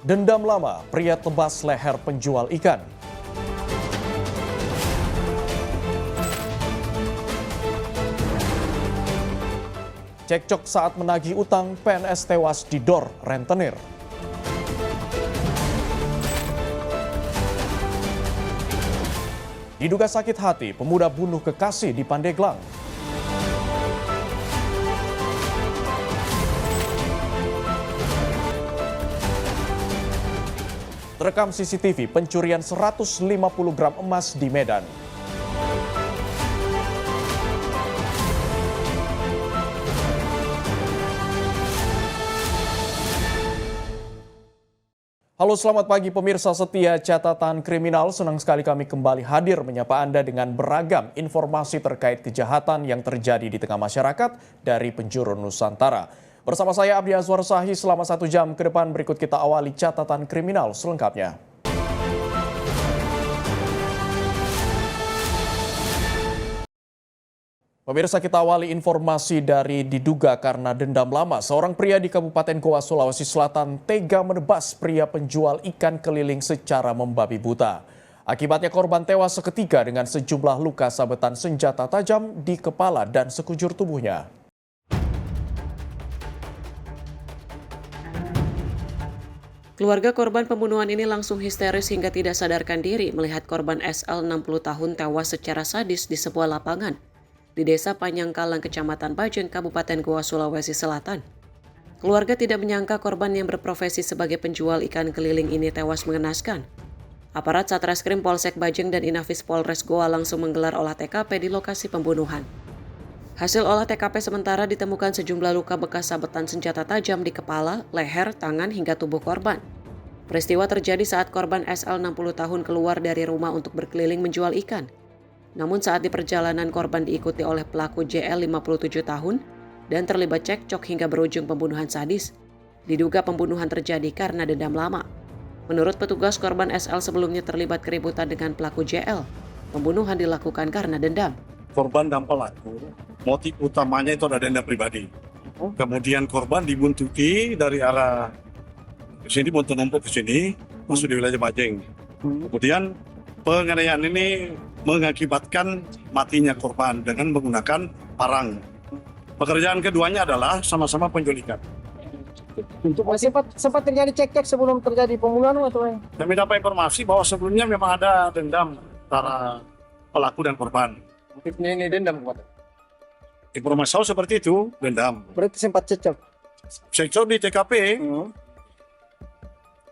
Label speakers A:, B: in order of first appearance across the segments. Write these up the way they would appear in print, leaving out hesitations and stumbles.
A: Dendam lama, pria tebas leher penjual ikan. Cekcok saat menagih utang, PNS tewas didor rentenir. Diduga sakit hati, pemuda bunuh kekasih di Pandeglang. Terekam CCTV pencurian 150 gram emas di Medan. Halo, selamat pagi pemirsa setia Catatan Kriminal. Senang sekali kami kembali hadir menyapa Anda dengan beragam informasi terkait kejahatan yang terjadi di tengah masyarakat dari penjuru Nusantara. Bersama saya Abdi Azwar Sahih selama 1 jam ke depan, berikut kita awali Catatan Kriminal selengkapnya. Pemirsa, kita awali informasi dari diduga karena dendam lama. Seorang pria di Kabupaten Goa, Sulawesi Selatan tega menebas pria penjual ikan keliling secara membabi buta. Akibatnya korban tewas seketika dengan sejumlah luka sabetan senjata tajam di kepala dan sekujur tubuhnya.
B: Keluarga korban pembunuhan ini langsung histeris hingga tidak sadarkan diri melihat korban SL 60 tahun tewas secara sadis di sebuah lapangan di Desa Panyangkalang, Kecamatan Bajeng, Kabupaten Goa, Sulawesi Selatan. Keluarga tidak menyangka korban yang berprofesi sebagai penjual ikan keliling ini tewas mengenaskan. Aparat Satreskrim Polsek Bajeng dan Inafis Polres Goa langsung menggelar olah TKP di lokasi pembunuhan. Hasil olah TKP sementara ditemukan sejumlah luka bekas sabetan senjata tajam di kepala, leher, tangan, hingga tubuh korban. Peristiwa terjadi saat korban SL 60 tahun keluar dari rumah untuk berkeliling menjual ikan. Namun saat di perjalanan korban diikuti oleh pelaku JL 57 tahun dan terlibat cekcok hingga berujung pembunuhan sadis. Diduga pembunuhan terjadi karena dendam lama. Menurut petugas, korban SL sebelumnya terlibat keributan dengan pelaku JL. Pembunuhan dilakukan karena dendam.
C: Korban dan pelaku, motif utamanya itu ada dendam pribadi. Kemudian korban dibuntuti dari arah sini, buntu numpuk ke sini, masuk di wilayah Bajeng. Kemudian penganiayaan ini mengakibatkan matinya korban dengan menggunakan parang. Pekerjaan keduanya adalah sama-sama penculikan.
D: Sempat terjadi cekcok sebelum terjadi pembunuhan atau?
C: Kami dapat informasi bahwa sebelumnya memang ada dendam antara pelaku dan korban.
D: Motifnya ini dendam, Pak.
C: Informasi saya seperti itu, dendam.
D: Berarti sempat cekcok.
C: Cekcok di TKP.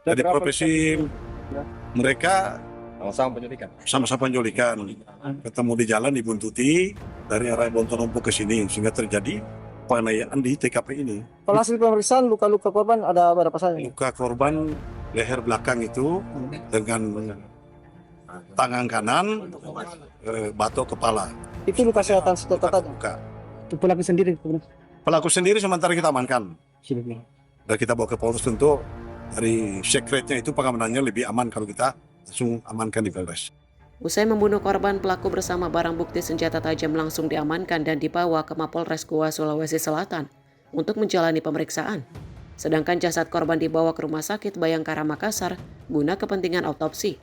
C: Dari profesi mereka sama-sama penculikan. Ketemu di jalan dibuntuti dari arah Bontonompo ke sini sehingga terjadi penganiayaan di TKP ini.
D: Kalau hasil pemeriksaan luka-luka korban ada berapa saja?
C: Luka korban leher belakang itu dengan tangan kanan, batok kepala.
D: Itu luka selatan senjata tajam.
C: Luka.
D: Itu pelaku sendiri.
C: Pelaku sendiri sementara kita amankan. Dan kita bawa ke Polres, tentu dari sekretnya itu pengamanannya lebih aman kalau kita langsung amankan di Polres.
B: Usai membunuh korban, pelaku bersama barang bukti senjata tajam langsung diamankan dan dibawa ke Mapolres Goa, Sulawesi Selatan untuk menjalani pemeriksaan. Sedangkan jasad korban dibawa ke Rumah Sakit Bayangkara Makassar guna kepentingan autopsi.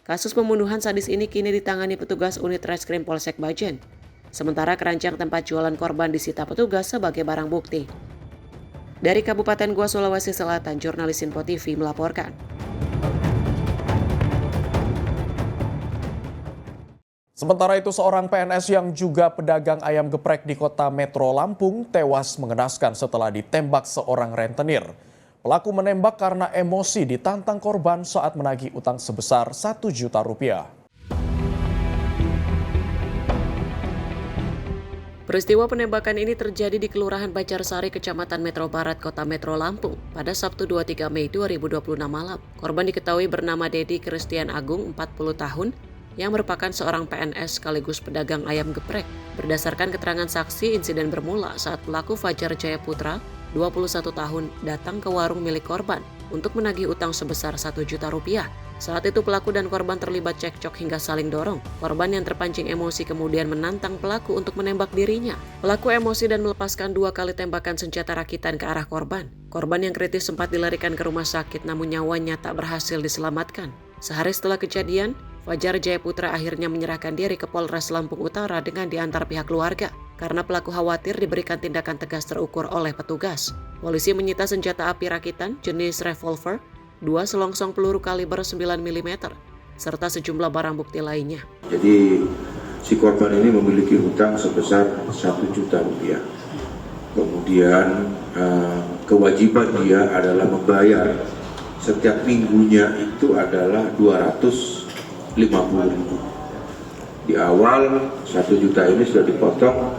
B: Kasus pembunuhan sadis ini kini ditangani petugas unit Reskrim Polsek Bajeng. Sementara keranjang tempat jualan korban disita petugas sebagai barang bukti. Dari Kabupaten Goa, Sulawesi Selatan, jurnalis Info TV melaporkan.
A: Sementara itu, seorang PNS yang juga pedagang ayam geprek di kota Metro Lampung tewas mengenaskan setelah ditembak seorang rentenir. Pelaku menembak karena emosi ditantang korban saat menagih utang sebesar 1 juta rupiah.
B: Peristiwa penembakan ini terjadi di Kelurahan Banjarsari, Kecamatan Metro Barat, Kota Metro Lampung pada Sabtu 23 Mei 2026 malam. Korban diketahui bernama Dedi Christian Agung, 40 tahun, yang merupakan seorang PNS sekaligus pedagang ayam geprek. Berdasarkan keterangan saksi, insiden bermula saat pelaku Fajar Jaya Putra, 21 tahun, datang ke warung milik korban untuk menagih utang sebesar 1 juta rupiah. Saat itu pelaku dan korban terlibat cekcok hingga saling dorong. Korban yang terpancing emosi kemudian menantang pelaku untuk menembak dirinya. Pelaku emosi dan melepaskan 2 kali tembakan senjata rakitan ke arah korban. Korban yang kritis sempat dilarikan ke rumah sakit namun nyawanya tak berhasil diselamatkan. Sehari setelah kejadian, Fajar Jayaputra akhirnya menyerahkan diri ke Polres Lampung Utara dengan diantar pihak keluarga karena pelaku khawatir diberikan tindakan tegas terukur oleh petugas. Polisi menyita senjata api rakitan jenis revolver, 2 selongsong peluru kaliber 9 mm, serta sejumlah barang bukti lainnya.
E: Jadi si korban ini memiliki hutang sebesar 1 juta rupiah. Kemudian kewajiban dia adalah membayar setiap minggunya itu adalah 250.000. Di awal 1 juta ini sudah dipotong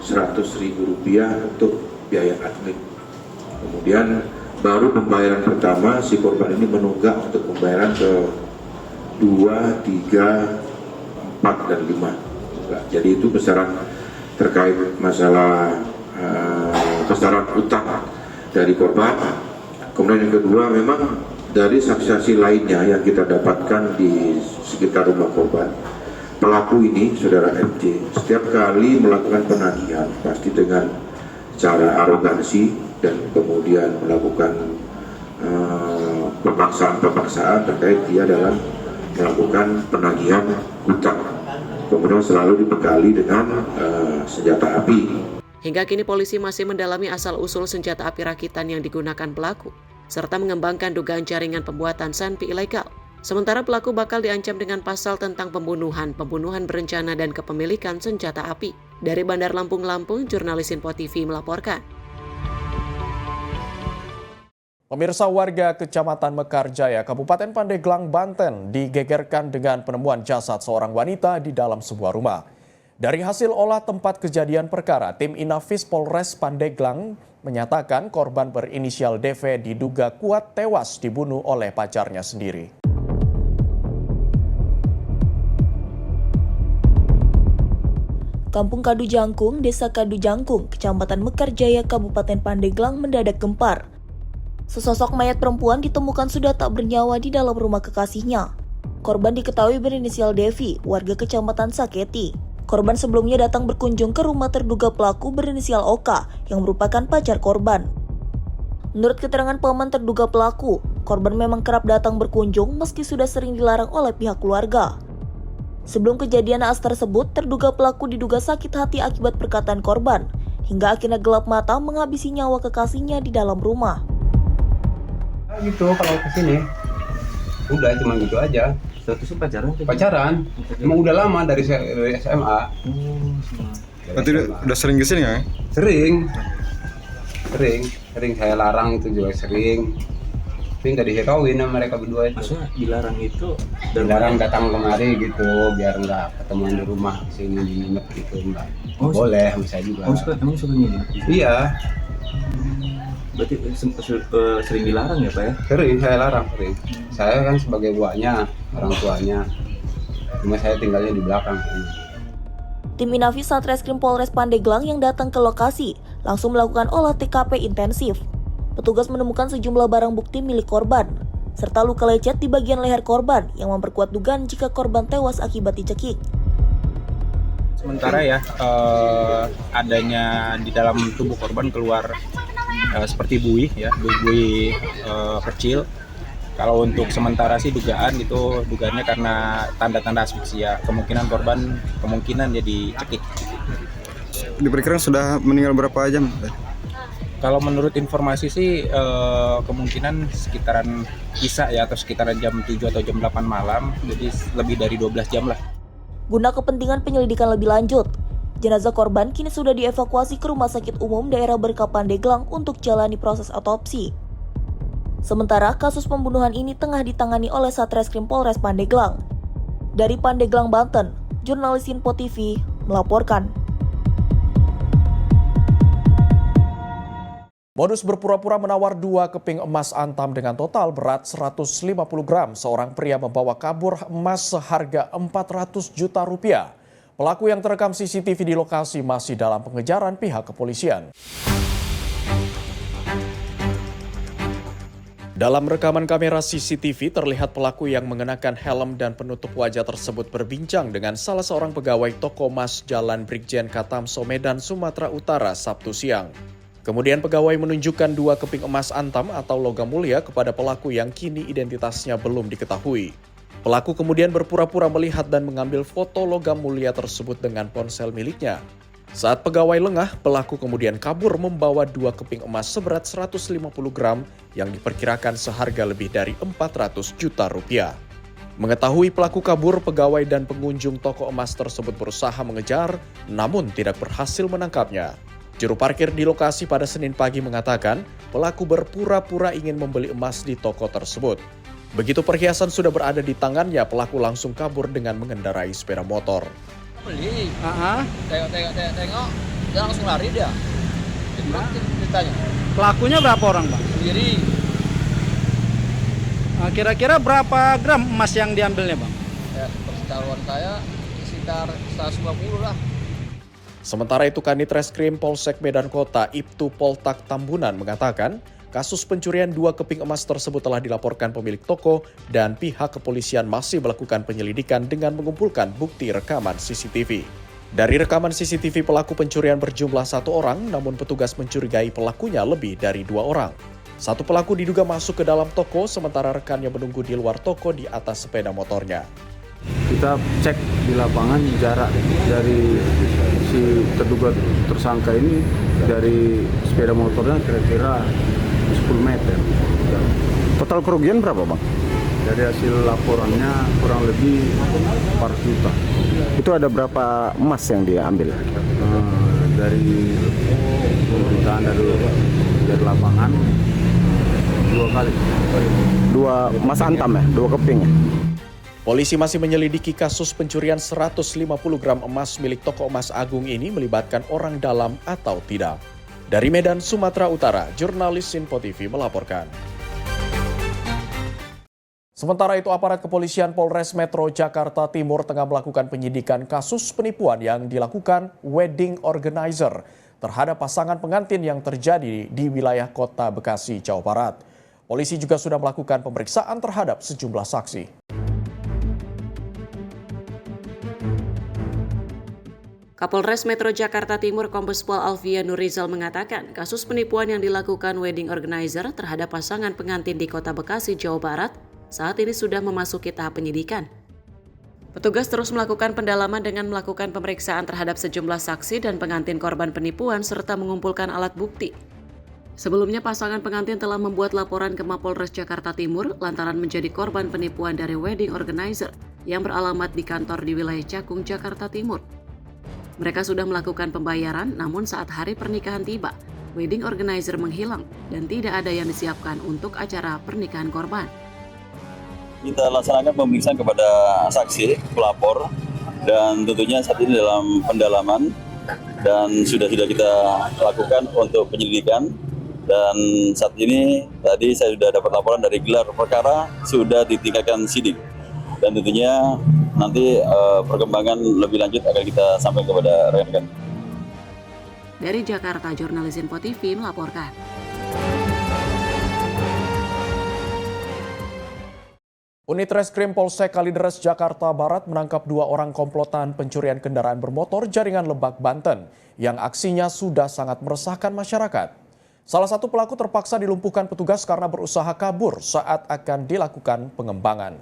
E: 100.000 rupiah untuk biaya admin. Kemudian baru pembayaran pertama si korban ini menunggak untuk pembayaran ke 2, 3, 4, dan 5. Jadi itu besaran terkait masalah besaran utang dari korban. Kemudian yang kedua, memang dari saksi-saksi lainnya yang kita dapatkan di sekitar rumah korban, pelaku ini, saudara MJ, setiap kali melakukan penagihan pasti dengan cara arogansi dan kemudian melakukan pemaksaan terkait dia dalam melakukan penagihan hutang. Kemudian selalu dibekali dengan senjata api.
B: Hingga kini polisi masih mendalami asal-usul senjata api rakitan yang digunakan pelaku, serta mengembangkan dugaan jaringan pembuatan senpi ilegal. Sementara pelaku bakal diancam dengan pasal tentang pembunuhan berencana dan kepemilikan senjata api. Dari Bandar Lampung, jurnalis Info TV melaporkan.
A: Pemirsa, warga Kecamatan Mekarjaya, Kabupaten Pandeglang, Banten digegerkan dengan penemuan jasad seorang wanita di dalam sebuah rumah. Dari hasil olah tempat kejadian perkara, tim Inafis Polres Pandeglang menyatakan korban berinisial DV diduga kuat tewas dibunuh oleh pacarnya sendiri.
F: Kampung Kadu Jangkung, Desa Kadu Jangkung, Kecamatan Mekarjaya, Kabupaten Pandeglang mendadak gempar. Sesosok mayat perempuan ditemukan sudah tak bernyawa di dalam rumah kekasihnya. Korban diketahui berinisial Devi, warga Kecamatan Saketi. Korban sebelumnya datang berkunjung ke rumah terduga pelaku berinisial Oka yang merupakan pacar korban. Menurut keterangan paman terduga pelaku, korban memang kerap datang berkunjung meski sudah sering dilarang oleh pihak keluarga. Sebelum kejadian naas tersebut, terduga pelaku diduga sakit hati akibat perkataan korban, hingga akhirnya gelap mata menghabisi nyawa kekasihnya di dalam rumah.
G: Gitu kalau kesini, udah cuma gitu aja.
H: Statusnya
G: Pacaran, emang udah lama dari SMA.
H: Berarti udah sering kesini ya?
G: Sering saya larang itu juga sering. Tapi nggak diketahuin sama mereka berdua itu.
H: Maksudnya dilarang itu?
G: Dilarang datang kemari gitu, biar nggak ketemuan di rumah sini nginep gitu nggak. Boleh, bisa juga.
H: Emang suka nginep?
G: Iya.
H: Berarti sering dilarang ya Pak ya?
G: Sering, saya larang, sering. Saya kan sebagai buahnya, orang tuanya. Cuma saya tinggalnya di belakang.
F: Tim Inafis Satreskrim Polres Pandeglang yang datang ke lokasi langsung melakukan olah TKP intensif. Petugas menemukan sejumlah barang bukti milik korban, serta luka lecet di bagian leher korban yang memperkuat dugaan jika korban tewas akibat dicekik.
I: Sementara ya, adanya di dalam tubuh korban keluar seperti buih ya, buih kecil. Kalau untuk sementara sih dugaannya karena tanda-tanda asfiksia. Kemungkinan dia dicekik.
H: Diperkirakan sudah meninggal berapa jam?
I: Kalau menurut informasi sih kemungkinan sekitaran kisah ya, atau sekitaran jam 7 atau jam 8 malam. Jadi lebih dari 12 jam lah.
F: Guna kepentingan penyelidikan lebih lanjut, jenazah korban kini sudah dievakuasi ke Rumah Sakit Umum Daerah Berkah Pandeglang untuk jalani proses otopsi. Sementara kasus pembunuhan ini tengah ditangani oleh Satreskrim Polres Pandeglang. Dari Pandeglang, Banten, jurnalis Info TV melaporkan.
A: Modus berpura-pura menawar 2 keping emas antam dengan total berat 150 gram. Seorang pria membawa kabur emas seharga 400 juta rupiah. Pelaku yang terekam CCTV di lokasi masih dalam pengejaran pihak kepolisian. Dalam rekaman kamera CCTV terlihat pelaku yang mengenakan helm dan penutup wajah tersebut berbincang dengan salah seorang pegawai toko emas Jalan Brigjen Katamso, Medan, Sumatera Utara, Sabtu siang. Kemudian pegawai menunjukkan 2 keping emas antam atau logam mulia kepada pelaku yang kini identitasnya belum diketahui. Pelaku kemudian berpura-pura melihat dan mengambil foto logam mulia tersebut dengan ponsel miliknya. Saat pegawai lengah, pelaku kemudian kabur membawa 2 keping emas seberat 150 gram yang diperkirakan seharga lebih dari 400 juta rupiah. Mengetahui pelaku kabur, pegawai dan pengunjung toko emas tersebut berusaha mengejar, namun tidak berhasil menangkapnya. Juru parkir di lokasi pada Senin pagi mengatakan, pelaku berpura-pura ingin membeli emas di toko tersebut. Begitu perhiasan sudah berada di tangannya, pelaku langsung kabur dengan mengendarai sepeda motor.
J: Beli, tengok, dia langsung lari dia. Ditanya.
D: Pelakunya berapa orang, Bang?
J: Sendiri.
D: Kira-kira berapa gram emas yang diambilnya, Bang?
J: Ya, persecaruan saya sekitar 150 lah.
A: Sementara itu, Kanit Reskrim Polsek Medan Kota Ibtu Poltak Tambunan mengatakan, kasus pencurian 2 keping emas tersebut telah dilaporkan pemilik toko dan pihak kepolisian masih melakukan penyelidikan dengan mengumpulkan bukti rekaman CCTV. Dari rekaman CCTV, pelaku pencurian berjumlah 1 orang, namun petugas mencurigai pelakunya lebih dari 2 orang. 1 pelaku diduga masuk ke dalam toko, sementara rekannya menunggu di luar toko di atas sepeda motornya.
K: Kita cek di lapangan jarak dari si terduga tersangka ini dari sepeda motornya kira-kira 10 meter.
L: Total kerugian berapa, Bang?
K: Dari hasil laporannya kurang lebih 4 juta.
L: Itu ada berapa emas yang diambil?
K: Dari pemerintahan dari lapangan 2 kali.
L: 2 emas antam ya? 2 keping ya?
A: Polisi masih menyelidiki kasus pencurian 150 gram emas milik toko emas Agung ini melibatkan orang dalam atau tidak. Dari Medan, Sumatera Utara, jurnalis Info TV melaporkan. Sementara itu, aparat kepolisian Polres Metro Jakarta Timur tengah melakukan penyidikan kasus penipuan yang dilakukan wedding organizer terhadap pasangan pengantin yang terjadi di wilayah Kota Bekasi, Jawa Barat. Polisi juga sudah melakukan pemeriksaan terhadap sejumlah saksi.
B: Kapolres Metro Jakarta Timur Kombes Pol Alvia Nurizal mengatakan kasus penipuan yang dilakukan wedding organizer terhadap pasangan pengantin di Kota Bekasi, Jawa Barat saat ini sudah memasuki tahap penyidikan. Petugas terus melakukan pendalaman dengan melakukan pemeriksaan terhadap sejumlah saksi dan pengantin korban penipuan serta mengumpulkan alat bukti. Sebelumnya pasangan pengantin telah membuat laporan ke Mapolres Jakarta Timur lantaran menjadi korban penipuan dari wedding organizer yang beralamat di kantor di wilayah Cakung, Jakarta Timur. Mereka sudah melakukan pembayaran, namun saat hari pernikahan tiba, wedding organizer menghilang dan tidak ada yang disiapkan untuk acara pernikahan korban.
M: Kita laksanakan pemeriksaan kepada saksi, pelapor, dan tentunya saat ini dalam pendalaman dan sudah kita lakukan untuk penyelidikan. Dan saat ini tadi saya sudah dapat laporan dari gelar perkara sudah ditingkatkan sidik. Dan tentunya nanti perkembangan lebih lanjut akan kita sampaikan kepada rekan-rekan.
B: Dari Jakarta, jurnalis Info TV melaporkan.
A: Unit Reskrim Polsek Kalideres, Jakarta Barat menangkap 2 orang komplotan pencurian kendaraan bermotor jaringan Lebak, Banten yang aksinya sudah sangat meresahkan masyarakat. Salah satu pelaku terpaksa dilumpuhkan petugas karena berusaha kabur saat akan dilakukan pengembangan.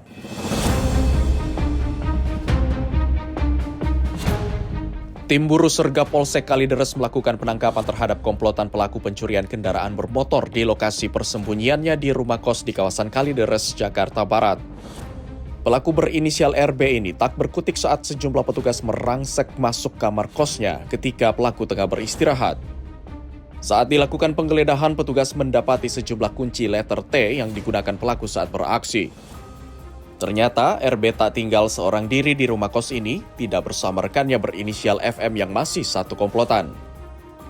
A: Tim Buru Sergap Polsek Kalideres melakukan penangkapan terhadap komplotan pelaku pencurian kendaraan bermotor di lokasi persembunyiannya di rumah kos di kawasan Kalideres, Jakarta Barat. Pelaku berinisial RB ini tak berkutik saat sejumlah petugas merangsek masuk kamar kosnya ketika pelaku tengah beristirahat. Saat dilakukan penggeledahan, petugas mendapati sejumlah kunci letter T yang digunakan pelaku saat beraksi. Ternyata RB tak tinggal seorang diri di rumah kos ini, tidak bersama rekannya berinisial FM yang masih satu komplotan.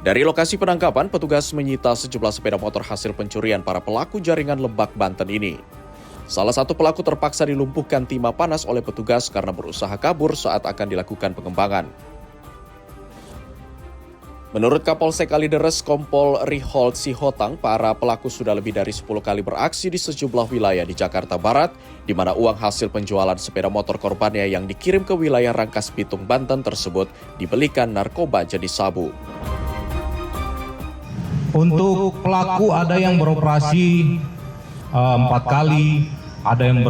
A: Dari lokasi penangkapan, petugas menyita sejumlah sepeda motor hasil pencurian para pelaku jaringan Lebak, Banten ini. Salah satu pelaku terpaksa dilumpuhkan timah panas oleh petugas karena berusaha kabur saat akan dilakukan pengembangan. Menurut Kapolsek Kalideres Kompol Riholt Sihotang, para pelaku sudah lebih dari 10 kali beraksi di sejumlah wilayah di Jakarta Barat, di mana uang hasil penjualan sepeda motor korbannya yang dikirim ke wilayah Rangkas Bitung, Banten tersebut dibelikan narkoba jenis sabu.
N: Untuk pelaku ada yang beroperasi 4 kali, ada yang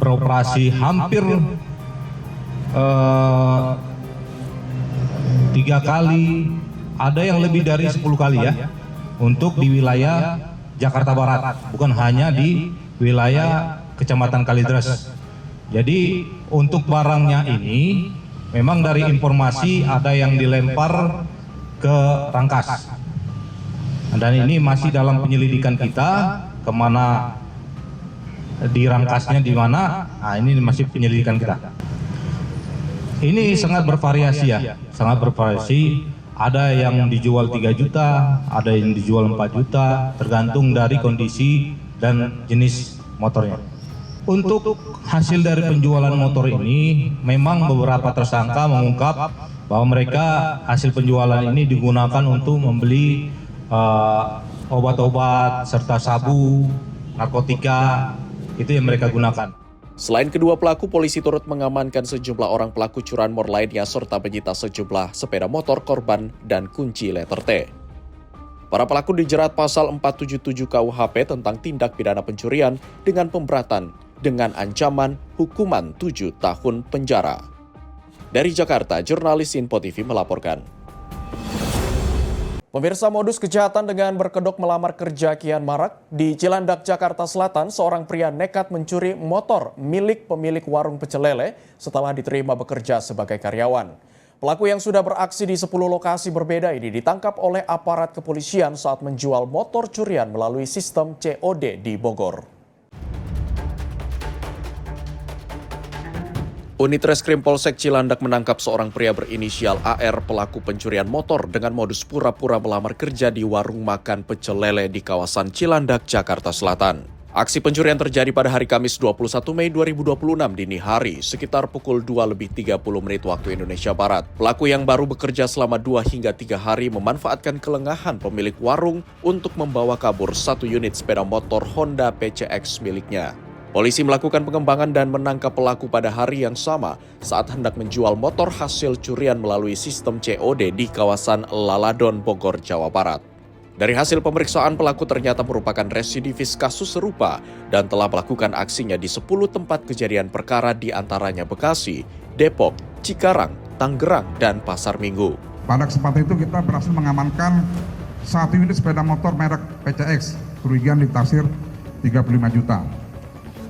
N: beroperasi hampir 3 kali, ada yang lebih dari 10 kali ya, untuk di wilayah Jakarta Barat, bukan hanya di wilayah Kecamatan Kalideres. Jadi untuk barangnya ini memang dari informasi ada yang dilempar ke Rangkas. Dan ini masih dalam penyelidikan kita, kemana di Rangkasnya di mana, nah ini masih penyelidikan kita. Ini sangat bervariasi ya, sangat bervariasi. Ada yang dijual 3 juta, ada yang dijual 4 juta, tergantung dari kondisi dan jenis motornya. Untuk hasil dari penjualan motor ini, memang beberapa tersangka mengungkap bahwa mereka hasil penjualan ini digunakan untuk membeli obat-obat serta sabu, narkotika, itu yang mereka gunakan.
A: Selain kedua pelaku, polisi turut mengamankan sejumlah orang pelaku curanmor lainnya serta menyita sejumlah sepeda motor korban dan kunci letter T. Para pelaku dijerat pasal 477 KUHP tentang tindak pidana pencurian dengan pemberatan dengan ancaman hukuman 7 tahun penjara. Dari Jakarta, jurnalis Info TV melaporkan. Pemirsa, modus kejahatan dengan berkedok melamar kerja kian marak. Di Cilandak, Jakarta Selatan, seorang pria nekat mencuri motor milik pemilik warung pecel lele setelah diterima bekerja sebagai karyawan. Pelaku yang sudah beraksi di 10 lokasi berbeda ini ditangkap oleh aparat kepolisian saat menjual motor curian melalui sistem COD di Bogor. Unit Reskrim Polsek Cilandak menangkap seorang pria berinisial AR pelaku pencurian motor dengan modus pura-pura melamar kerja di warung makan pecel lele di kawasan Cilandak, Jakarta Selatan. Aksi pencurian terjadi pada hari Kamis 21 Mei 2026 dini hari, sekitar pukul 2:30 waktu Indonesia Barat. Pelaku yang baru bekerja selama 2 hingga 3 hari memanfaatkan kelengahan pemilik warung untuk membawa kabur 1 unit sepeda motor Honda PCX miliknya. Polisi melakukan pengembangan dan menangkap pelaku pada hari yang sama saat hendak menjual motor hasil curian melalui sistem COD di kawasan Laladon, Bogor, Jawa Barat. Dari hasil pemeriksaan, pelaku ternyata merupakan residivis kasus serupa dan telah melakukan aksinya di 10 tempat kejadian perkara di antaranya Bekasi, Depok, Cikarang, Tangerang, dan Pasar Minggu.
O: Pada kesempatan itu kita berhasil mengamankan 1 unit sepeda motor merek PCX, kerugian ditaksir 35 juta.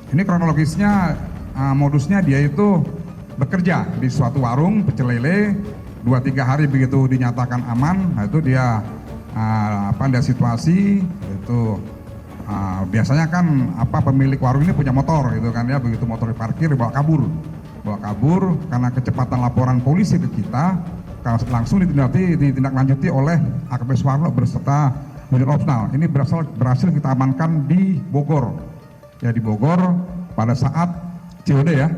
O: Ini kronologisnya, modusnya dia itu bekerja di suatu warung pecel lele, 2-3 hari begitu dinyatakan aman, nah itu dia ada situasi itu biasanya kan pemilik warung ini punya motor gitu kan ya, begitu motor diparkir dibawa kabur karena kecepatan laporan polisi ke kita langsung ditindaklanjuti oleh AKP Suwarno berserta unit opsional. Ini berhasil kita amankan di Bogor. Ya, di Bogor pada saat COD ya.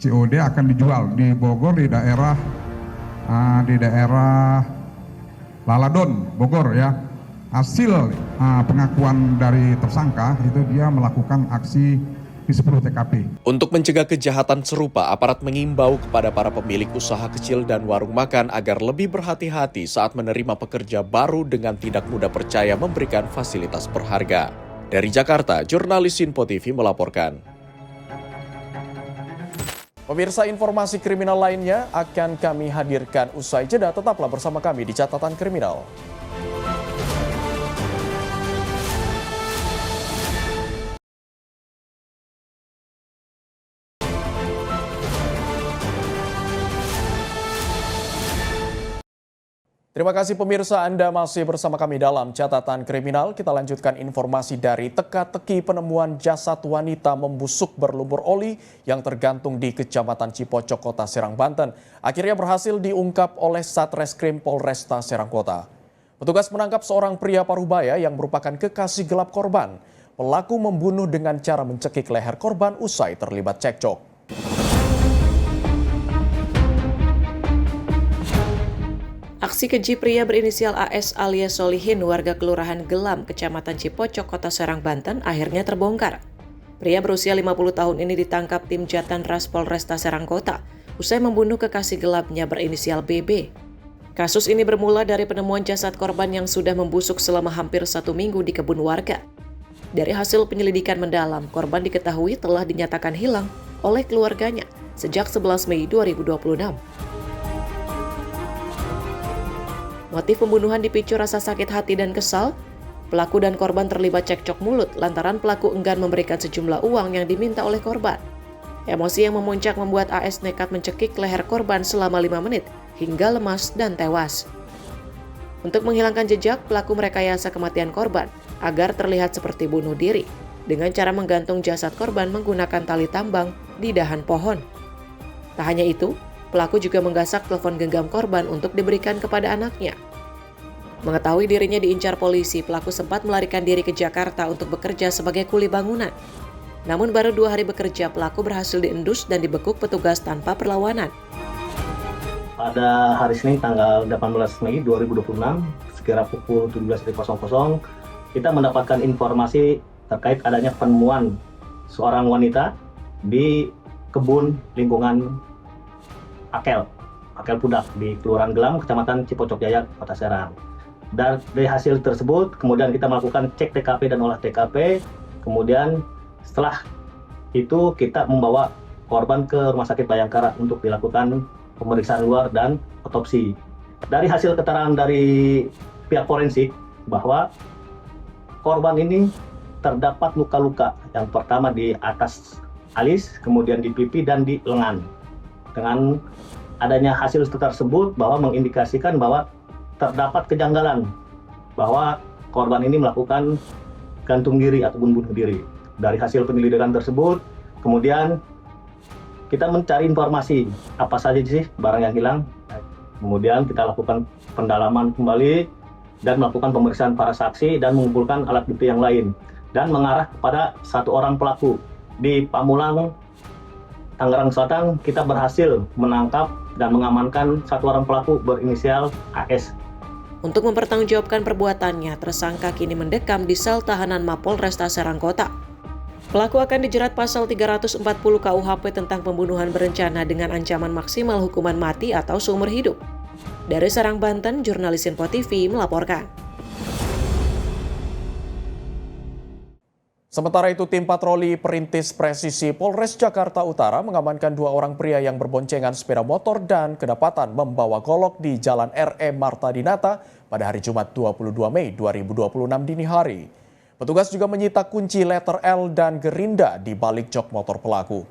O: COD akan dijual di Bogor di daerah Laladon, Bogor ya. Hasil pengakuan dari tersangka itu dia melakukan aksi di 10 TKP.
A: Untuk mencegah kejahatan serupa, aparat mengimbau kepada para pemilik usaha kecil dan warung makan agar lebih berhati-hati saat menerima pekerja baru dengan tidak mudah percaya memberikan fasilitas berharga. Dari Jakarta, jurnalis Info TV melaporkan. Pemirsa, informasi kriminal lainnya akan kami hadirkan usai jeda. Tetaplah bersama kami di Catatan Kriminal. Terima kasih pemirsa, Anda masih bersama kami dalam Catatan Kriminal. Kita lanjutkan informasi dari teka-teki penemuan jasad wanita membusuk berlumur oli yang tergantung di Kecamatan Cipocok, Kota Serang, Banten. Akhirnya berhasil diungkap oleh Satreskrim Polresta Serang Kota. Petugas menangkap seorang pria parubaya yang merupakan kekasih gelap korban. Pelaku membunuh dengan cara mencekik leher korban usai terlibat cekcok.
B: Aksi Aksi keji pria berinisial AS alias Solihin warga Kelurahan Gelam, Kecamatan Cipocok, Kota Serang, Banten akhirnya terbongkar. Pria berusia 50 tahun ini ditangkap tim Jatan Ras Polresta Serang Kota usai membunuh kekasih gelapnya berinisial BB. Kasus ini bermula dari penemuan jasad korban yang sudah membusuk selama hampir 1 minggu di kebun warga. Dari hasil penyelidikan mendalam, korban diketahui telah dinyatakan hilang oleh keluarganya sejak 11 Mei 2026. Motif pembunuhan dipicu rasa sakit hati dan kesal. Pelaku dan korban terlibat cekcok mulut lantaran pelaku enggan memberikan sejumlah uang yang diminta oleh korban. Emosi yang memuncak membuat AS nekat mencekik leher korban selama 5 menit hingga lemas dan tewas. Untuk menghilangkan jejak, pelaku merekayasa kematian korban agar terlihat seperti bunuh diri dengan cara menggantung jasad korban menggunakan tali tambang di dahan pohon. Tak hanya itu, pelaku juga menggasak telepon genggam korban untuk diberikan kepada anaknya. Mengetahui dirinya diincar polisi, pelaku sempat melarikan diri ke Jakarta untuk bekerja sebagai kuli bangunan. Namun baru 2 hari bekerja, pelaku berhasil diendus dan dibekuk petugas tanpa perlawanan.
P: Pada hari Senin tanggal 18 Mei 2026, sekira pukul 17.00, kita mendapatkan informasi terkait adanya penemuan seorang wanita di kebun lingkungan Akel Pudak di Kelurahan Gelam, Kecamatan Cipocok Jaya, Kota Serang. Dan dari hasil tersebut, kemudian kita melakukan cek TKP dan olah TKP. Kemudian setelah itu kita membawa korban ke Rumah Sakit Bayangkara untuk dilakukan pemeriksaan luar dan otopsi. Dari hasil keterangan dari pihak forensik bahwa korban ini terdapat luka-luka. Yang pertama di atas alis, kemudian di pipi dan di lengan. Dengan adanya hasil tersebut bahwa mengindikasikan bahwa terdapat kejanggalan bahwa korban ini melakukan gantung diri ataupun bunuh diri. Dari hasil penyelidikan tersebut, kemudian kita mencari informasi apa saja sih barang yang hilang. Kemudian kita lakukan pendalaman kembali dan melakukan pemeriksaan para saksi dan mengumpulkan alat bukti yang lain dan mengarah kepada 1 orang pelaku di Pamulang, Tangerang Selatan. Kita berhasil menangkap dan mengamankan 1 orang pelaku berinisial AS.
B: Untuk mempertanggungjawabkan perbuatannya, tersangka kini mendekam di sel tahanan Mapolresta Serang Kota. Pelaku akan dijerat pasal 340 KUHP tentang pembunuhan berencana dengan ancaman maksimal hukuman mati atau seumur hidup. Dari Serang, Banten, jurnalis Info TV melaporkan.
A: Sementara itu, tim patroli perintis presisi Polres Jakarta Utara mengamankan 2 orang pria yang berboncengan sepeda motor dan kedapatan membawa golok di Jalan RE Marta Dinata pada hari Jumat 22 Mei 2026 dini hari. Petugas juga menyita kunci letter L dan gerinda di balik jok motor pelaku.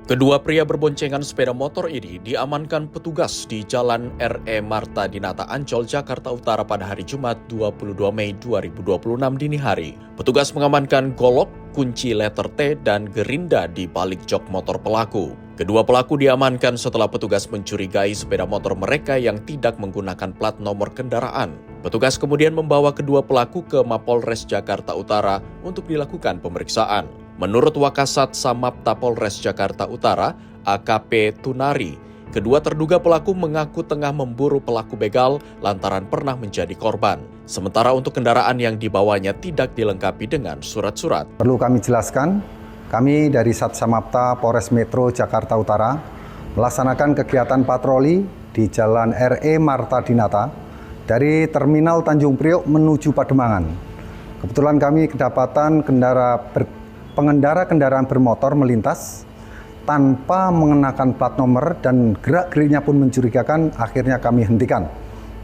A: Kedua pria berboncengan sepeda motor ini diamankan petugas di Jalan RE Marta Dinata Ancol, Jakarta Utara pada hari Jumat 22 Mei 2026 dini hari. Petugas mengamankan golok, kunci letter T, dan gerinda di balik jok motor pelaku. Kedua pelaku diamankan setelah petugas mencurigai sepeda motor mereka yang tidak menggunakan plat nomor kendaraan. Petugas kemudian membawa kedua pelaku ke Mapolres Jakarta Utara untuk dilakukan pemeriksaan. Menurut Wakasat Samapta Polres Jakarta Utara, AKP Tunari, kedua terduga pelaku mengaku tengah memburu pelaku begal lantaran pernah menjadi korban. Sementara untuk kendaraan yang dibawanya tidak dilengkapi dengan surat-surat.
Q: Perlu kami jelaskan, kami dari Satsamapta Polres Metro Jakarta Utara melaksanakan kegiatan patroli di Jalan RE Marta Dinata dari Terminal Tanjung Priok menuju Pademangan. Kebetulan kami kedapatan pengendara kendaraan bermotor melintas tanpa mengenakan plat nomor dan gerak-geriknya pun mencurigakan. Akhirnya kami hentikan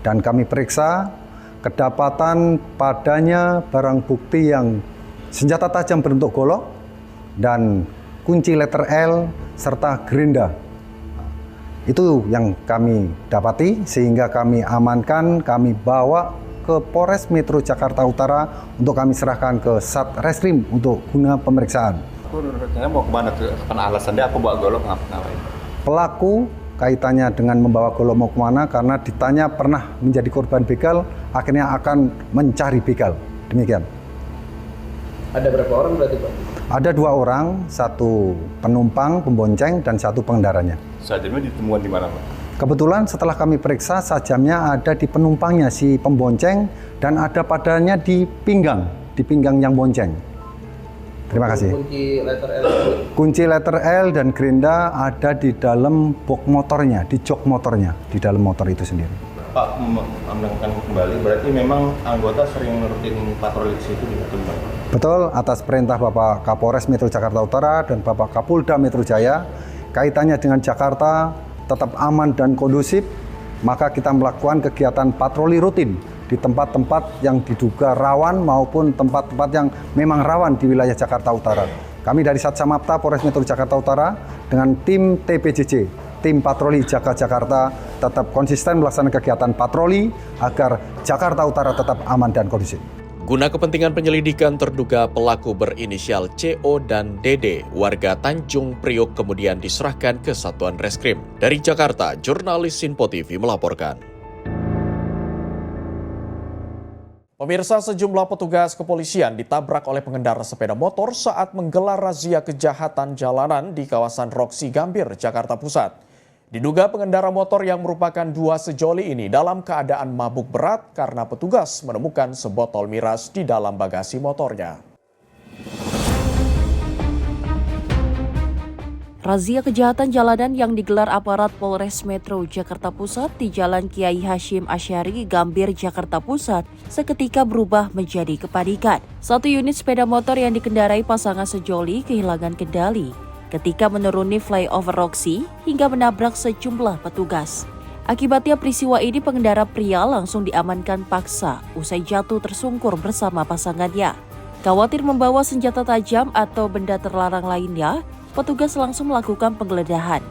Q: dan kami periksa, kedapatan padanya barang bukti yang senjata tajam berbentuk golok dan kunci letter L serta gerinda. Itu yang kami dapati sehingga kami amankan, kami bawa ke Polres Metro Jakarta Utara untuk kami serahkan ke Satreskrim untuk guna pemeriksaan.
R: Mau kemana tuh? Karena alasannya aku bawa golok ngapain?
Q: Pelaku kaitannya dengan membawa golok mau kemana karena ditanya pernah menjadi korban begal, akhirnya akan mencari begal. Demikian.
R: Ada berapa orang berarti Pak?
Q: Ada 2 orang, 1 penumpang, pembonceng, dan 1 pengendaranya.
R: Sajamnya ditemukan di mana, Pak?
Q: Kebetulan setelah kami periksa, sajamnya ada di penumpangnya si pembonceng dan ada padanya di pinggang yang bonceng. Terima kasih. Kunci letter L dan gerinda ada di dalam box motornya, di jok motornya, di dalam motor itu sendiri.
R: Pak, menambahkan kembali, berarti memang anggota sering rutin patroli di situ atau gimana?
Q: Betul, atas perintah Bapak Kapolres Metro Jakarta Utara dan Bapak Kapolda Metro Jaya, kaitannya dengan Jakarta tetap aman dan kondusif, maka kita melakukan kegiatan patroli rutin di tempat-tempat yang diduga rawan maupun tempat-tempat yang memang rawan di wilayah Jakarta Utara. Kami dari Satsamapta Polres Metro Jakarta Utara dengan tim TPJJ, tim patroli Jaga Jakarta, tetap konsisten melaksanakan kegiatan patroli agar Jakarta Utara tetap aman dan kondusif.
A: Guna kepentingan penyelidikan, terduga pelaku berinisial CO dan DD, warga Tanjung Priok, kemudian diserahkan ke Satuan Reskrim. Dari Jakarta, jurnalis Sinpo TV melaporkan. Pemirsa, sejumlah petugas kepolisian ditabrak oleh pengendara sepeda motor saat menggelar razia kejahatan jalanan di kawasan Roksi Gambir, Jakarta Pusat. Diduga pengendara motor yang merupakan dua sejoli ini dalam keadaan mabuk berat karena petugas menemukan sebotol miras di dalam bagasi motornya.
S: Razia kejahatan jalanan yang digelar aparat Polres Metro Jakarta Pusat di Jalan Kiai Hashim Asyari, Gambir, Jakarta Pusat seketika berubah menjadi kepanikan. Satu unit sepeda motor yang dikendarai pasangan sejoli kehilangan kendali ketika menuruni flyover Roksi hingga menabrak sejumlah petugas. Akibatnya peristiwa ini pengendara pria langsung diamankan paksa usai jatuh tersungkur bersama pasangannya. Khawatir membawa senjata tajam atau benda terlarang lainnya, petugas langsung melakukan penggeledahan.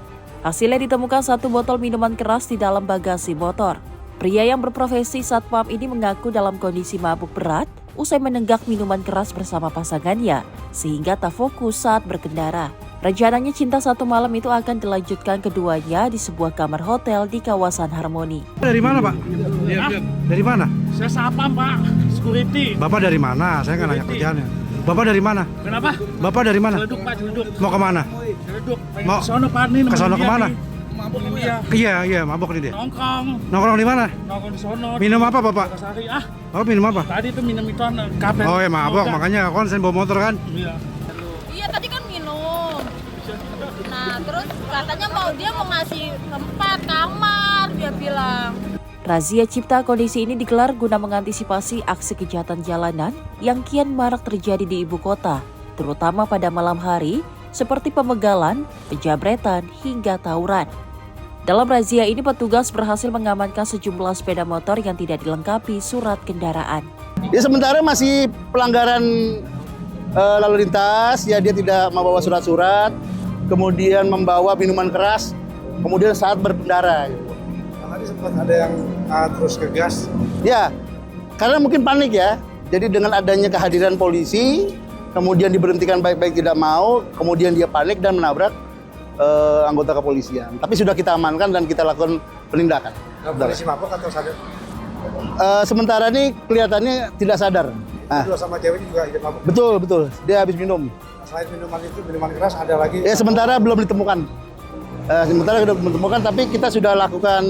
S: Hasilnya ditemukan satu botol minuman keras di dalam bagasi motor. Pria yang berprofesi satpam ini mengaku dalam kondisi mabuk berat usai menenggak minuman keras bersama pasangannya sehingga tak fokus saat berkendara. Rencananya cinta satu malam itu akan dilanjutkan keduanya di sebuah kamar hotel di kawasan Harmoni.
D: Dari mana, Pak? Dari mana?
T: Saya satpam, Pak. Security.
D: Bapak dari mana? Saya nggak nanya kerjaannya. Bapak dari mana?
T: Kenapa?
D: Bapak dari mana?
T: Celeduk, Pak, Celeduk.
D: Mau kemana?
T: Celeduk.
D: Mau
T: ke sono, Pak, nih.
D: Ke sono kemana?
T: Mabuk ini dia.
D: Iya, mabuk nih dia.
T: Nongkrong.
D: Nongkrong di mana?
T: Nongkrong di sono.
D: Minum apa, Bapak? Bapak minum apa?
T: Tadi tuh minum itu kafe.
D: Oh, ya mabuk, makanya konsen bawa motor kan?
U: Iya, tadi kan minum. Nah, terus katanya dia mau ngasih tempat kamar, dia bilang.
S: Razia cipta kondisi ini digelar guna mengantisipasi aksi kejahatan jalanan yang kian marak terjadi di ibu kota, terutama pada malam hari, seperti pemegalan, penjabretan, hingga tawuran. Dalam razia ini, petugas berhasil mengamankan sejumlah sepeda motor yang tidak dilengkapi surat kendaraan.
V: Ya, sementara masih pelanggaran lalu lintas, ya dia tidak membawa surat-surat, kemudian membawa minuman keras, kemudian saat berkendara.
D: Tadi sempat ada yang terus ke gas.
V: Ya, karena mungkin panik ya. Jadi dengan adanya kehadiran polisi, kemudian diberhentikan baik-baik tidak mau, kemudian dia panik dan menabrak anggota kepolisian. Tapi sudah kita amankan dan kita lakukan penindakan.
D: Polisi mabuk atau sadar?
V: Sementara ini kelihatannya tidak sadar.
D: Dua sama cewek juga ikut mabuk?
V: Betul. Dia habis minum.
D: Selain minuman itu, minuman keras ada lagi?
V: Ya, sementara belum ditemukan. Tapi kita sudah lakukan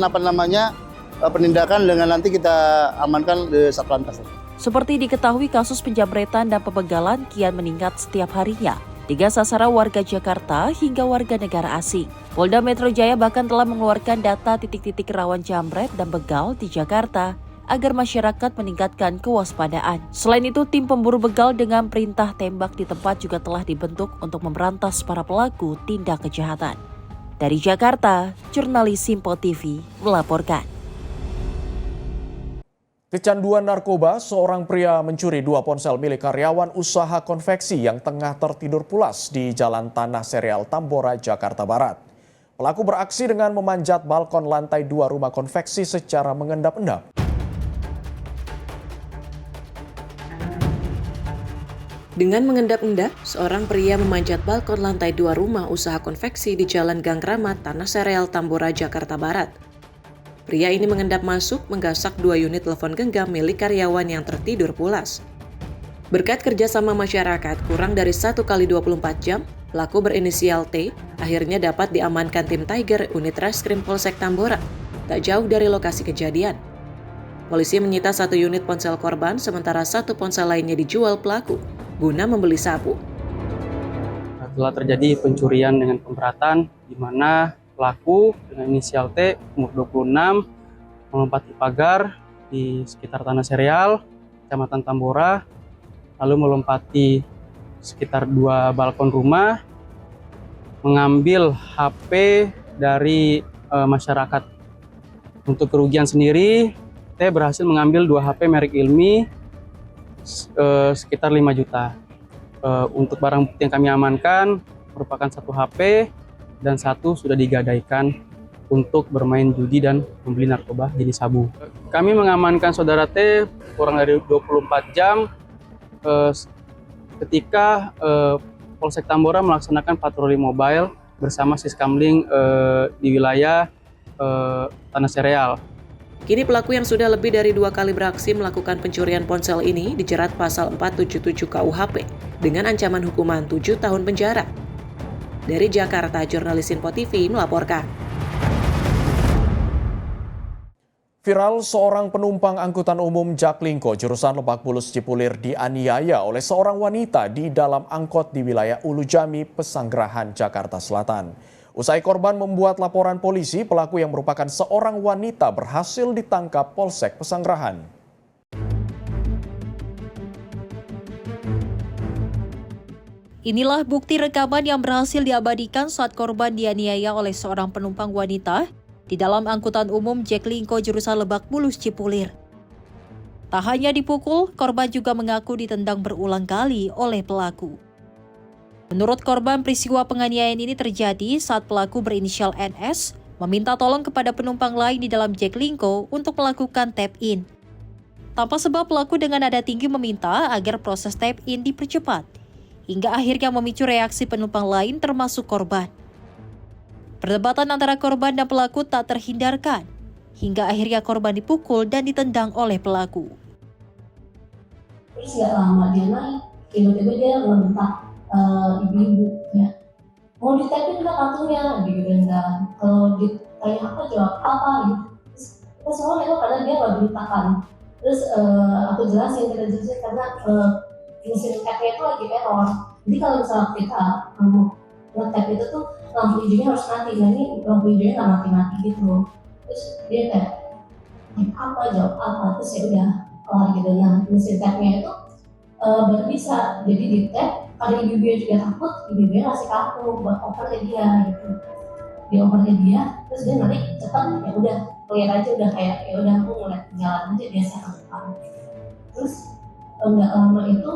V: penindakan dengan nanti kita amankan di Satlantas.
S: Seperti diketahui, kasus penjamretan dan pembegalan kian meningkat setiap harinya. 3 sasaran warga Jakarta hingga warga negara asing. Polda Metro Jaya bahkan telah mengeluarkan data titik-titik rawan jambret dan begal di Jakarta agar masyarakat meningkatkan kewaspadaan. Selain itu, tim pemburu begal dengan perintah tembak di tempat juga telah dibentuk untuk memberantas para pelaku tindak kejahatan. Dari Jakarta, jurnalis Sinpo TV melaporkan.
A: Kecanduan narkoba, seorang pria mencuri 2 ponsel milik karyawan usaha konveksi yang tengah tertidur pulas di Jalan Tanah Sereal Tambora, Jakarta Barat. Pelaku beraksi dengan memanjat balkon lantai 2 rumah konveksi secara mengendap-endap.
B: Dengan mengendap-endap, seorang pria memanjat balkon lantai 2 rumah usaha konveksi di Jalan Gang Kramat, Tanah Sereal, Tambora, Jakarta Barat. Pria ini mengendap masuk, menggasak 2 unit telepon genggam milik karyawan yang tertidur pulas. Berkat kerjasama masyarakat kurang dari 1 kali 24 jam, Pelaku berinisial T akhirnya dapat diamankan tim Tiger unit Reskrim Polsek Tambora, tak jauh dari lokasi kejadian. Polisi menyita 1 unit ponsel korban, sementara 1 ponsel lainnya dijual pelaku guna membeli sabu.
C: Telah terjadi pencurian dengan pemberatan, di mana pelaku dengan inisial T, umur 26, melompati pagar di sekitar Tanah Sereal, Kecamatan Tambora, lalu melompati sekitar 2 balkon rumah, mengambil HP dari masyarakat. Untuk kerugian sendiri, T berhasil mengambil 2 HP merek Ilmi sekitar 5 juta. Untuk barang bukti yang kami amankan merupakan 1 HP dan 1 sudah digadaikan untuk bermain judi dan membeli narkoba jenis sabu. Kami mengamankan saudara T kurang dari 24 jam ketika Polsek Tambora melaksanakan patroli mobile bersama Siskamling di wilayah Tanah Sereal.
B: Kini pelaku yang sudah lebih dari 2 kali beraksi melakukan pencurian ponsel ini dijerat pasal 477 KUHP dengan ancaman hukuman 7 tahun penjara. Dari Jakarta, jurnalis Info TV melaporkan.
A: Viral seorang penumpang angkutan umum Jaklingko jurusan Lebak Bulus Cipulir dianiaya oleh seorang wanita di dalam angkot di wilayah Ulu Jami, Pesanggerahan, Jakarta Selatan. Usai korban membuat laporan polisi, pelaku yang merupakan seorang wanita berhasil ditangkap Polsek Pesanggerahan.
S: Inilah bukti rekaman yang berhasil diabadikan saat korban dianiaya oleh seorang penumpang wanita di dalam angkutan umum Jaklingko jurusan Lebak Bulus Cipulir. Tak hanya dipukul, korban juga mengaku ditendang berulang kali oleh pelaku. Menurut korban, peristiwa penganiayaan ini terjadi saat pelaku berinisial NS meminta tolong kepada penumpang lain di dalam Jaklingko untuk melakukan tap-in. Tanpa sebab, pelaku dengan nada tinggi meminta agar proses tap-in dipercepat, hingga akhirnya memicu reaksi penumpang lain termasuk korban. Perdebatan antara korban dan pelaku tak terhindarkan, hingga akhirnya korban dipukul dan ditendang oleh pelaku.
E: Terus gak lama dia naik, tiba-tiba dia membentak ibu-ibu, ya, mau ditapin nggak kartunya, gitu kan. Kalau ditanya apa jawab apa gitu. Terus kita semua nengok karena dia nggak beritakan. Terus aku jelasin karena mesin tap-nya itu lagi error. Jadi kalau misalnya kita nge-tap itu tuh lampu hijaunya harus mati, nah ini lampu hijaunya nggak mati-mati gitu. Terus dia kayak apa jawab apa, terus ya udah kelar gitu. Nah mesin tap-nya itu baru bisa, jadi di tap. Ada ibu-ibu juga takut, ibu-ibu ngasih kartu buat opernya dia gitu. Dia opernya dia, terus dia narik cepat, ya udah lihat aja udah kayak ya udah aku ngeliat jalan aja biasa ke depan. Terus nggak lama itu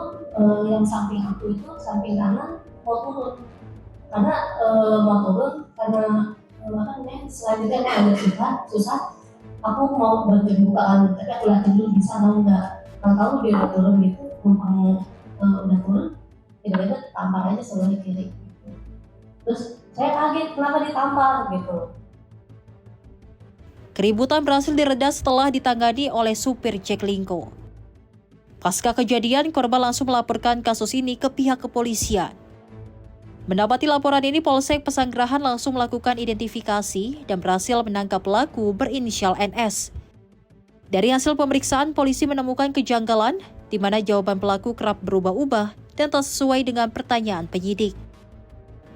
E: yang samping aku itu samping kanan mau turun, karena mau turun karena selanjutnya emang agak susah. Aku mau bantuin bukaan, tapi aku liatin dulu bisa atau enggak. Kalau tahu dia udah turun gitu, numpang udah turun. Tiba-tiba tampar aja sebelah kiri. Terus saya kaget kenapa ditampar gitu.
S: Keributan berhasil direda setelah ditangani oleh supir Jaklingko. Pasca kejadian, korban langsung melaporkan kasus ini ke pihak kepolisian. Mendapati laporan ini, Polsek Pesanggerahan langsung melakukan identifikasi dan berhasil menangkap pelaku berinisial NS. Dari hasil pemeriksaan, polisi menemukan kejanggalan di mana jawaban pelaku kerap berubah-ubah dan tak sesuai dengan pertanyaan penyidik.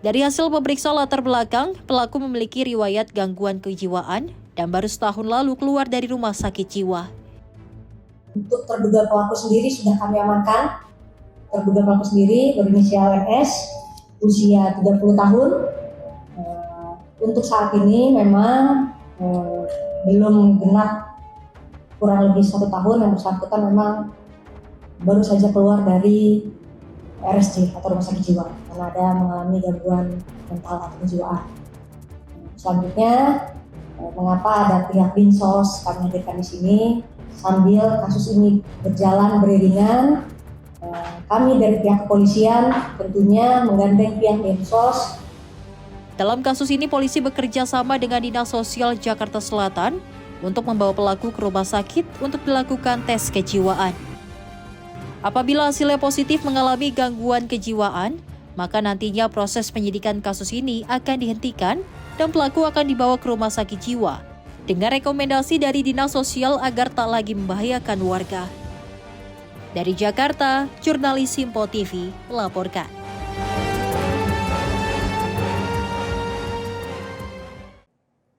S: Dari hasil pemeriksaan latar belakang, pelaku memiliki riwayat gangguan kejiwaan dan baru setahun lalu keluar dari rumah sakit jiwa.
E: Untuk terduga pelaku sendiri sudah kami amankan. Terduga pelaku sendiri berinisial NS, usia 30 tahun. Untuk saat ini memang belum genap kurang lebih 1 tahun, yang bersangkutan memang baru saja keluar dari RSJ atau rumah sakit jiwa karena ada mengalami gangguan mental atau kejiwaan. Selanjutnya, mengapa ada pihak Dinsos kami hadirkan di sini sambil kasus ini berjalan beriringan, kami dari pihak kepolisian tentunya menggandeng pihak Dinsos.
S: Dalam kasus ini, polisi bekerja sama dengan Dinas Sosial Jakarta Selatan untuk membawa pelaku ke rumah sakit untuk dilakukan tes kejiwaan. Apabila hasilnya positif mengalami gangguan kejiwaan,
G: maka nantinya proses penyidikan kasus ini akan dihentikan dan pelaku akan dibawa ke rumah sakit jiwa dengan rekomendasi dari Dinas Sosial agar tak lagi membahayakan warga. Dari Jakarta, jurnalis Simpo TV melaporkan.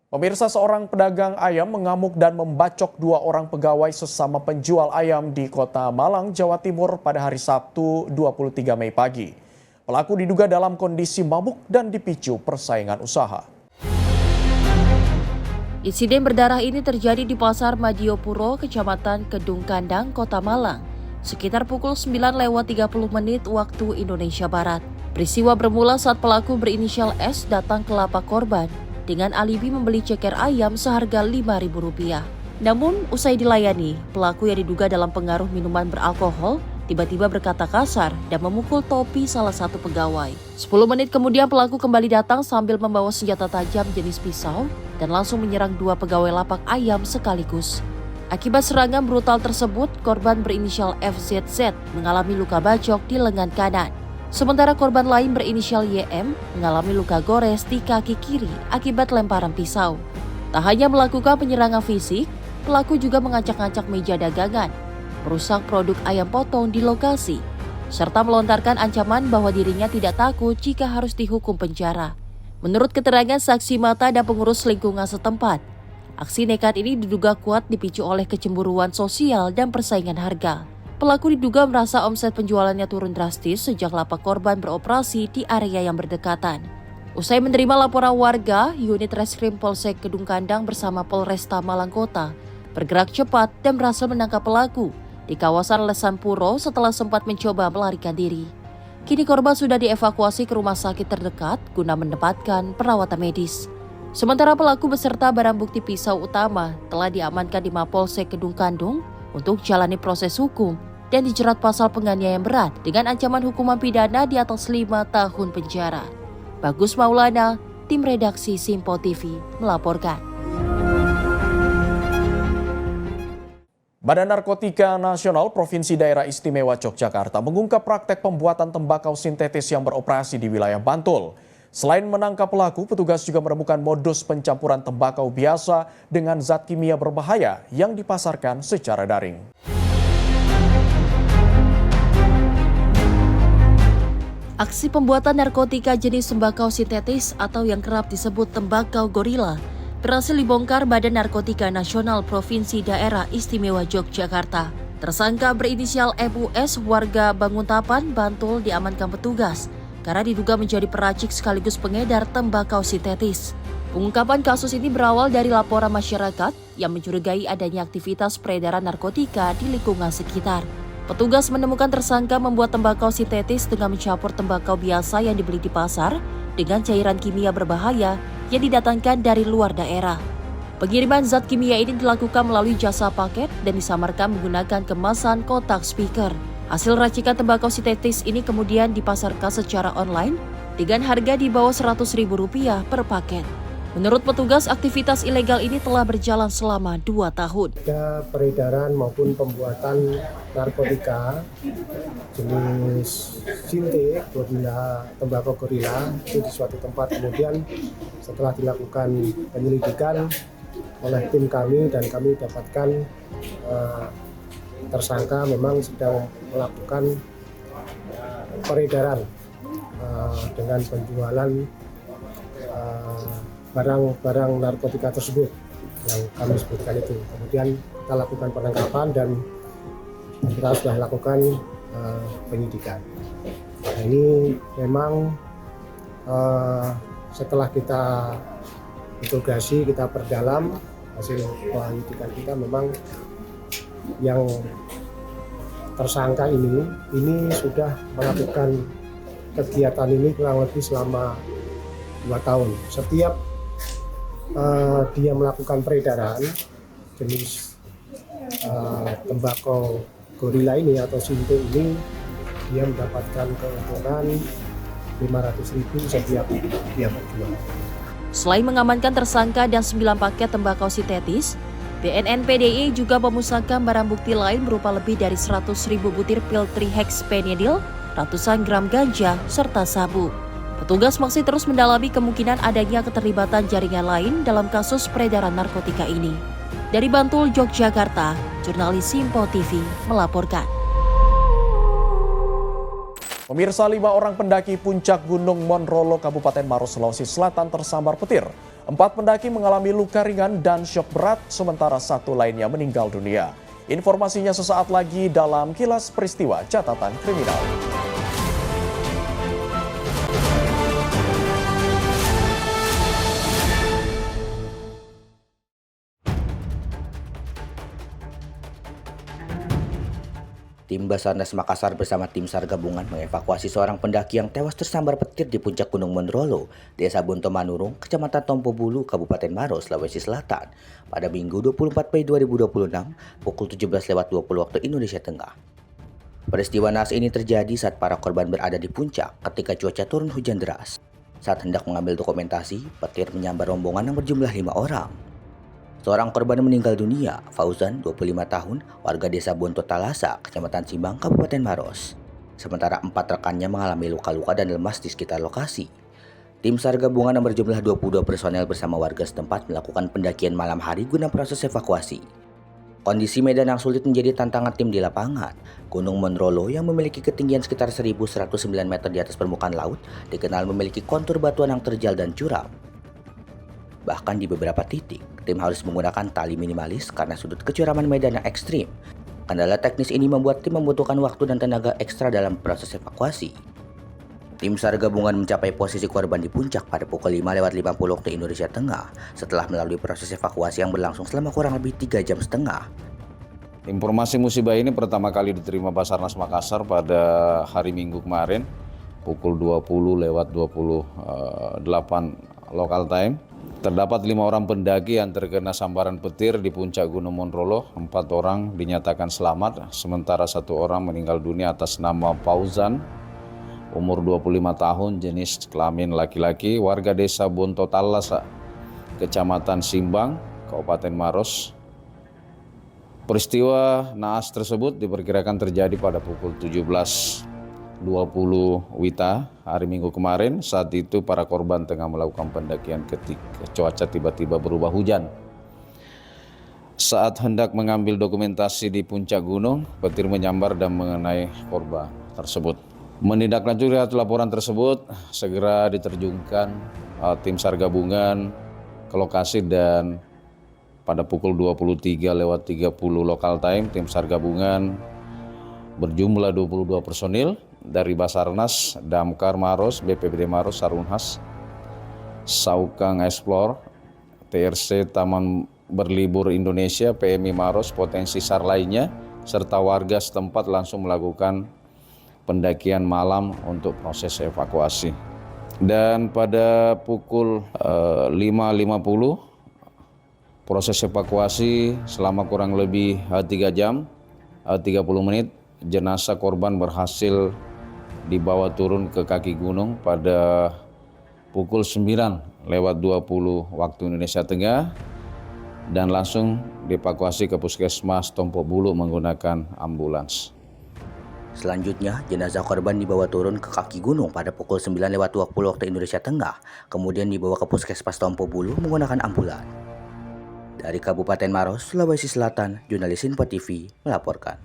A: Pemirsa, seorang pedagang ayam mengamuk dan membacok 2 orang pegawai sesama penjual ayam di Kota Malang, Jawa Timur pada hari Sabtu 23 Mei pagi. Pelaku diduga dalam kondisi mabuk dan dipicu persaingan usaha.
S: Insiden berdarah ini terjadi di Pasar Madiopuro, Kecamatan Kedung Kandang, Kota Malang, sekitar pukul 9:30 waktu Indonesia Barat. Peristiwa bermula saat pelaku berinisial S datang ke lapak korban dengan alibi membeli ceker ayam seharga Rp5.000. Namun, usai dilayani, pelaku yang diduga dalam pengaruh minuman beralkohol tiba-tiba berkata kasar dan memukul topi salah satu pegawai. 10 menit kemudian pelaku kembali datang sambil membawa senjata tajam jenis pisau dan langsung menyerang 2 pegawai lapak ayam sekaligus. Akibat serangan brutal tersebut, korban berinisial FZZ mengalami luka bacok di lengan kanan. Sementara korban lain berinisial YM mengalami luka gores di kaki kiri akibat lemparan pisau. Tak hanya melakukan penyerangan fisik, pelaku juga mengacak-acak meja dagangan, merusak produk ayam potong di lokasi, serta melontarkan ancaman bahwa dirinya tidak takut jika harus dihukum penjara. Menurut keterangan saksi mata dan pengurus lingkungan setempat, aksi nekat ini diduga kuat dipicu oleh kecemburuan sosial dan persaingan harga. Pelaku diduga merasa omset penjualannya turun drastis sejak lapak korban beroperasi di area yang berdekatan. Usai menerima laporan warga, unit Reskrim Polsek Kedung Kandang bersama Polresta Malang Kota bergerak cepat dan berhasil menangkap pelaku di kawasan Lesan Puro setelah sempat mencoba melarikan diri. Kini korban sudah dievakuasi ke rumah sakit terdekat guna mendapatkan perawatan medis. Sementara pelaku beserta barang bukti pisau utama telah diamankan di Mapolsek Kedung Kandung untuk jalani proses hukum dan dijerat pasal penganiayaan berat dengan ancaman hukuman pidana di atas 5 tahun penjara. Bagus Maulana, tim redaksi Simpo TV melaporkan.
A: Badan Narkotika Nasional Provinsi Daerah Istimewa Yogyakarta mengungkap praktek pembuatan tembakau sintetis yang beroperasi di wilayah Bantul. Selain menangkap pelaku, petugas juga menemukan modus pencampuran tembakau biasa dengan zat kimia berbahaya yang dipasarkan secara daring.
S: Aksi pembuatan narkotika jenis tembakau sintetis atau yang kerap disebut tembakau gorila berhasil dibongkar Badan Narkotika Nasional Provinsi Daerah Istimewa Yogyakarta. Tersangka berinisial MUS warga Banguntapan, Bantul diamankan petugas karena diduga menjadi peracik sekaligus pengedar tembakau sintetis. Pengungkapan kasus ini berawal dari laporan masyarakat yang mencurigai adanya aktivitas peredaran narkotika di lingkungan sekitar. Petugas menemukan tersangka membuat tembakau sintetis dengan mencampur tembakau biasa yang dibeli di pasar dengan cairan kimia berbahaya yang didatangkan dari luar daerah. Pengiriman zat kimia ini dilakukan melalui jasa paket dan disamarkan menggunakan kemasan kotak speaker. Hasil racikan tembakau sintetis ini kemudian dipasarkan secara online dengan harga di bawah Rp100.000 per paket. Menurut petugas, aktivitas ilegal ini telah berjalan selama 2 tahun.
H: Ada peredaran maupun pembuatan narkotika jenis sintetik, tembakau gorila itu di suatu tempat. Kemudian setelah dilakukan penyelidikan oleh tim kami dan kami dapatkan tersangka memang sedang melakukan peredaran dengan penjualan barang-barang narkotika tersebut yang kami sebutkan itu. Kemudian kita lakukan penangkapan dan kita sudah lakukan penyidikan. Nah, ini memang setelah kita interogasi, kita perdalam hasil penyidikan kita, memang yang tersangka ini sudah melakukan kegiatan ini kurang lebih selama 2 tahun. Setiap dia melakukan peredaran jenis tembakau gorila ini atau sintetik ini, dia mendapatkan keuntungan Rp500.000 setiap dia berjual.
S: Selain mengamankan tersangka dan 9 paket tembakau sintetis, BNN PDI juga memusnahkan barang bukti lain berupa lebih dari 100.000 butir pil trihexpenidil ratusan gram ganja, serta sabu. Petugas masih terus mendalami kemungkinan adanya keterlibatan jaringan lain dalam kasus peredaran narkotika ini. Dari Bantul, Yogyakarta, jurnalis Simpo TV melaporkan.
A: Pemirsa, 5 orang pendaki puncak Gunung Monrolo, Kabupaten Maros, Sulawesi Selatan tersambar petir. 4 pendaki mengalami luka ringan dan syok berat, sementara 1 lainnya meninggal dunia. Informasinya sesaat lagi dalam Kilas Peristiwa Catatan Kriminal.
F: Tim Basarnas Makassar bersama tim SAR gabungan mengevakuasi seorang pendaki yang tewas tersambar petir di puncak Gunung Monrolo, Desa Bonto Manurung, Kecamatan Tompo Bulu, Kabupaten Maros, Sulawesi Selatan, pada Minggu 24 Mei 2026, pukul 17.20 waktu Indonesia Tengah. Peristiwa naas ini terjadi saat para korban berada di puncak ketika cuaca turun hujan deras. Saat hendak mengambil dokumentasi, petir menyambar rombongan yang berjumlah 5 orang. Seorang korban meninggal dunia, Fauzan, 25 tahun, warga desa Bonto Talasa, Kecamatan Simbang, Kabupaten Maros. Sementara 4 rekannya mengalami luka-luka dan lemas di sekitar lokasi. Tim SAR gabungan yang berjumlah 22 personel bersama warga setempat melakukan pendakian malam hari guna proses evakuasi. Kondisi medan yang sulit menjadi tantangan tim di lapangan. Gunung Monrolo yang memiliki ketinggian sekitar 1.109 meter di atas permukaan laut, dikenal memiliki kontur batuan yang terjal dan curam. Bahkan di beberapa titik, tim harus menggunakan tali minimalis karena sudut kecuraman medan yang ekstrim. Kendala teknis ini membuat tim membutuhkan waktu dan tenaga ekstra dalam proses evakuasi. Tim SAR gabungan mencapai posisi korban di puncak pada pukul 5.50 waktu Indonesia Tengah setelah melalui proses evakuasi yang berlangsung selama kurang lebih 3,5 jam.
K: Informasi musibah ini pertama kali diterima Basarnas Makassar pada hari Minggu kemarin, pukul 20.28 local time. Terdapat 5 orang pendaki yang terkena sambaran petir di puncak Gunung Monrolo. 4 orang dinyatakan selamat, sementara 1 orang meninggal dunia atas nama Fauzan, umur 25 tahun, jenis kelamin laki-laki, warga desa Bonto Talasa, Kecamatan Simbang, Kabupaten Maros. Peristiwa naas tersebut diperkirakan terjadi pada pukul 17.20 WITA hari Minggu kemarin. Saat itu para korban tengah melakukan pendakian ketika cuaca tiba-tiba berubah hujan. Saat hendak mengambil dokumentasi di puncak gunung, petir menyambar dan mengenai korban tersebut. Menindaklanjuti laporan tersebut, segera diterjunkan tim SAR gabungan ke lokasi dan pada pukul 23.30 local time, tim SAR gabungan berjumlah 22 personil dari Basarnas, Damkar Maros, BPBD Maros, Sarunhas, Saukang Explore, TRC Taman Berlibur Indonesia, PMI Maros, potensi SAR lainnya, serta warga setempat langsung melakukan pendakian malam untuk proses evakuasi. Dan pada pukul 5.50, proses evakuasi selama kurang lebih 3 jam, 30 menit, jenazah korban berhasil dibawa turun ke kaki gunung pada pukul 9.20 waktu Indonesia Tengah dan langsung dievakuasi ke Puskesmas Tompo Bulu menggunakan ambulans.
F: Selanjutnya, jenazah korban dibawa turun ke kaki gunung pada pukul 9.20 waktu Indonesia Tengah, kemudian dibawa ke Puskesmas Tompo Bulu menggunakan ambulans. Dari Kabupaten Maros, Sulawesi Selatan, jurnalis Simpo TV melaporkan.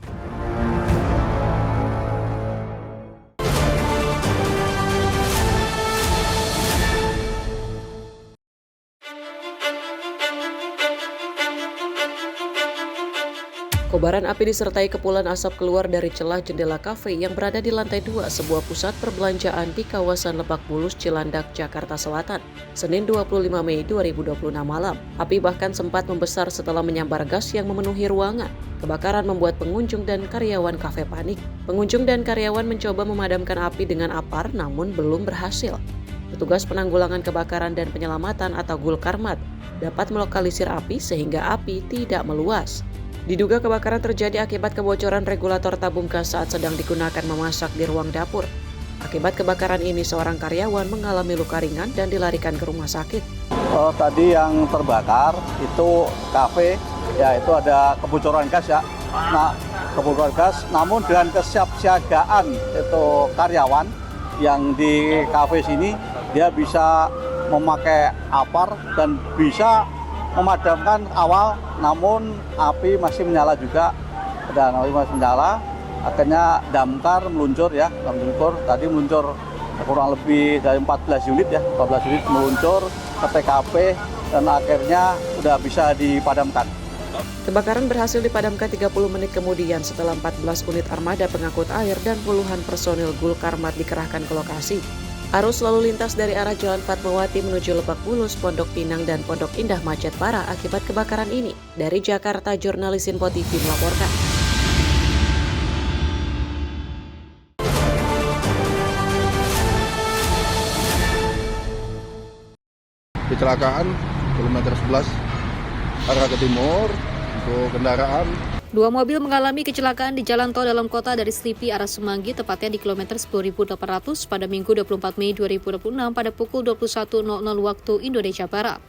B: Kobaran api disertai kepulan asap keluar dari celah jendela kafe yang berada di lantai 2 sebuah pusat perbelanjaan di kawasan Lebak Bulus, Cilandak, Jakarta Selatan, Senin 25 Mei 2026 malam. Api bahkan sempat membesar setelah menyambar gas yang memenuhi ruangan. Kebakaran membuat pengunjung dan karyawan kafe panik. Pengunjung dan karyawan mencoba memadamkan api dengan apar namun belum berhasil. Petugas penanggulangan kebakaran dan penyelamatan atau Gulkarmat dapat melokalisir api sehingga api tidak meluas. Diduga kebakaran terjadi akibat kebocoran regulator tabung gas saat sedang digunakan memasak di ruang dapur. Akibat kebakaran ini seorang karyawan mengalami luka ringan dan dilarikan ke rumah sakit.
I: Tadi yang terbakar itu kafe, ya itu ada kebocoran gas ya. Nah kebutuhan gas, namun dengan kesiapsiagaan itu karyawan yang di kafe sini, dia bisa memakai apar dan bisa memadamkan awal, namun api masih menyala juga, dan api masih menyala. Akhirnya damkar meluncur ya, tadi meluncur kurang lebih dari 14 unit ya, 14 unit meluncur ke TKP dan akhirnya sudah bisa dipadamkan.
B: Kebakaran berhasil dipadamkan 30 menit kemudian setelah 14 unit armada pengangkut air dan puluhan personil Gulkarmat dikerahkan ke lokasi. Arus lalu lintas dari arah Jalan Fatmawati menuju Lebak Bulus, Pondok Pinang, dan Pondok Indah macet parah akibat kebakaran ini. Dari Jakarta, jurnalis Info TV melaporkan.
J: Kecelakaan kilometer 11 arah ke timur untuk kendaraan.
G: Dua mobil mengalami kecelakaan di jalan tol dalam kota dari Slipi arah Semanggi, tepatnya di kilometer 10.800 pada Minggu 24 Mei 2026 pada pukul 21.00 waktu Indonesia Barat.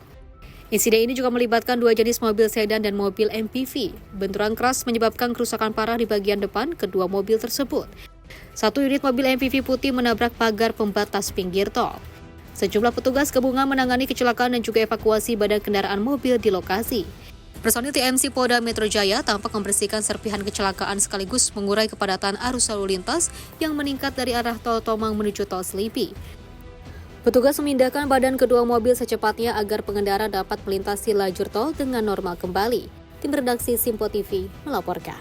G: Insiden ini juga melibatkan dua jenis mobil sedan dan mobil MPV. Benturan keras menyebabkan kerusakan parah di bagian depan kedua mobil tersebut. Satu unit mobil MPV putih menabrak pagar pembatas pinggir tol. Sejumlah petugas gabungan menangani kecelakaan dan juga evakuasi badan kendaraan mobil di lokasi. Personil TMC Polda Metro Jaya tampak membersihkan serpihan kecelakaan sekaligus mengurai kepadatan arus lalu lintas yang meningkat dari arah tol Tomang menuju tol Slipi. Petugas memindahkan badan kedua mobil secepatnya agar pengendara dapat melintasi lajur tol dengan normal kembali. Tim redaksi Simpo TV melaporkan.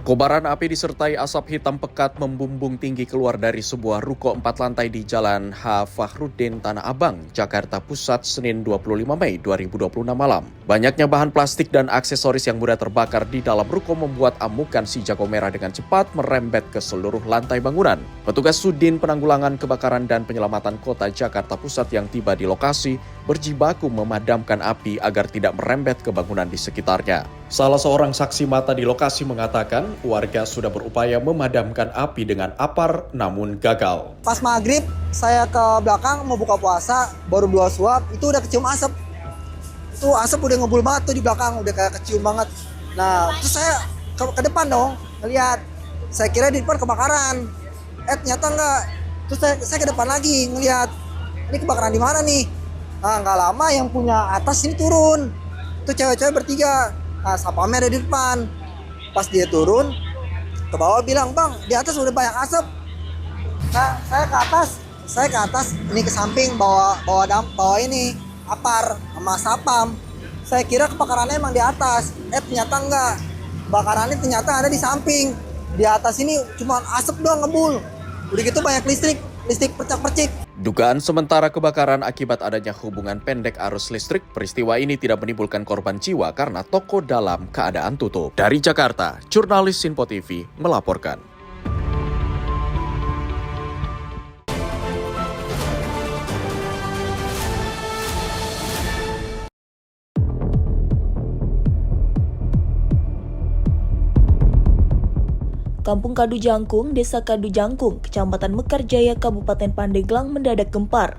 A: Kobaran api disertai asap hitam pekat membumbung tinggi keluar dari sebuah ruko 4 lantai di Jalan H. Fahrudin, Tanah Abang, Jakarta Pusat, Senin 25 Mei 2026 malam. Banyaknya bahan plastik dan aksesoris yang mudah terbakar di dalam ruko membuat amukan si jago merah dengan cepat merembet ke seluruh lantai bangunan. Petugas Sudin Penanggulangan Kebakaran dan Penyelamatan Kota Jakarta Pusat yang tiba di lokasi berjibaku memadamkan api agar tidak merembet ke bangunan di sekitarnya. Salah seorang saksi mata di lokasi mengatakan warga sudah berupaya memadamkan api dengan apar namun gagal.
W: Pas maghrib saya ke belakang mau buka puasa, baru 2 suap itu udah kecium asap. Itu asap udah ngebul banget tuh di belakang, udah kayak kecium banget. Nah terus saya ke depan dong ngeliat, saya kira di depan kebakaran. Ternyata enggak. Terus saya ke depan lagi ngeliat, ini kebakaran di mana nih? Nah nggak lama yang punya atas ini turun. Itu cewek-cewek bertiga. Nah, sapamnya ada di depan. Pas dia turun ke bawah bilang, "Bang, di atas udah banyak asap." Nah, saya ke atas, ini ke samping bawa ini apar sama sapam. Saya kira kebakarannya emang di atas. Ternyata enggak. Kebakarannya ternyata ada di samping. Di atas ini cuma asap doang ngebul. Udah gitu banyak listrik percak-percik.
A: Dugaan sementara kebakaran akibat adanya hubungan pendek arus listrik. Peristiwa ini tidak menimbulkan korban jiwa karena toko dalam keadaan tutup. Dari Jakarta, jurnalis Simpo TV melaporkan.
X: Kampung Kadu Jangkung, Desa Kadu Jangkung, Kecamatan Mekarjaya, Kabupaten Pandeglang mendadak gempar.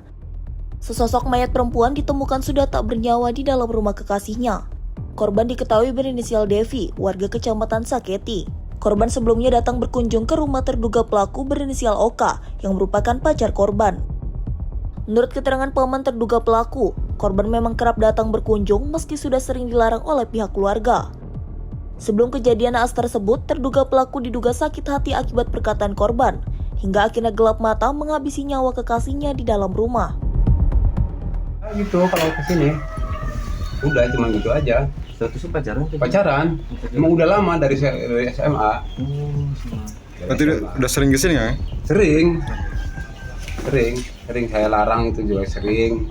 X: Sesosok mayat perempuan ditemukan sudah tak bernyawa di dalam rumah kekasihnya. Korban diketahui berinisial Devi, warga Kecamatan Saketi. Korban sebelumnya datang berkunjung ke rumah terduga pelaku berinisial Oka yang merupakan pacar korban. Menurut keterangan paman terduga pelaku, korban memang kerap datang berkunjung meski sudah sering dilarang oleh pihak keluarga. Sebelum kejadian naas tersebut, terduga pelaku diduga sakit hati akibat perkataan korban, hingga akhirnya gelap mata menghabisi nyawa kekasihnya di dalam rumah.
Y: Gitu kalau kesini, udah cuma gitu aja.
Z: Statusnya pacaran?
Y: Pacaran, emang udah lama dari SMA.
Z: Berarti udah sering kesini ya?
Y: Sering saya larang itu juga sering.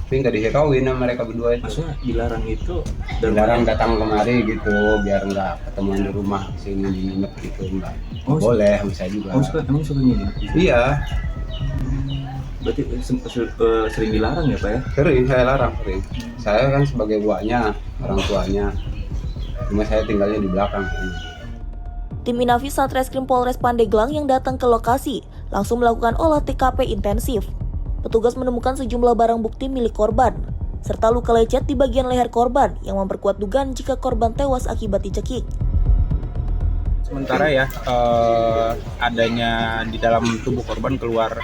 Y: Tapi nggak dihirauin sama mereka berdua itu.
Z: Maksudnya dilarang itu?
Y: Dilarang datang kemari gitu, biar nggak ketemuan di rumah sini nginep gitu, nggak boleh sama saya juga.
Z: Emang suka nginep?
Y: Iya.
Z: Berarti sering dilarang ya Pak ya?
Y: Sering, saya larang sering. Saya kan sebagai buahnya, orang tuanya. Cuma saya tinggalnya di belakang.
X: Tim Inafis Satreskrim Polres Pandeglang yang datang ke lokasi langsung melakukan olah TKP intensif. Petugas menemukan sejumlah barang bukti milik korban, serta luka lecet di bagian leher korban yang memperkuat dugaan jika korban tewas akibat dicekik.
L: Sementara ya, adanya di dalam tubuh korban keluar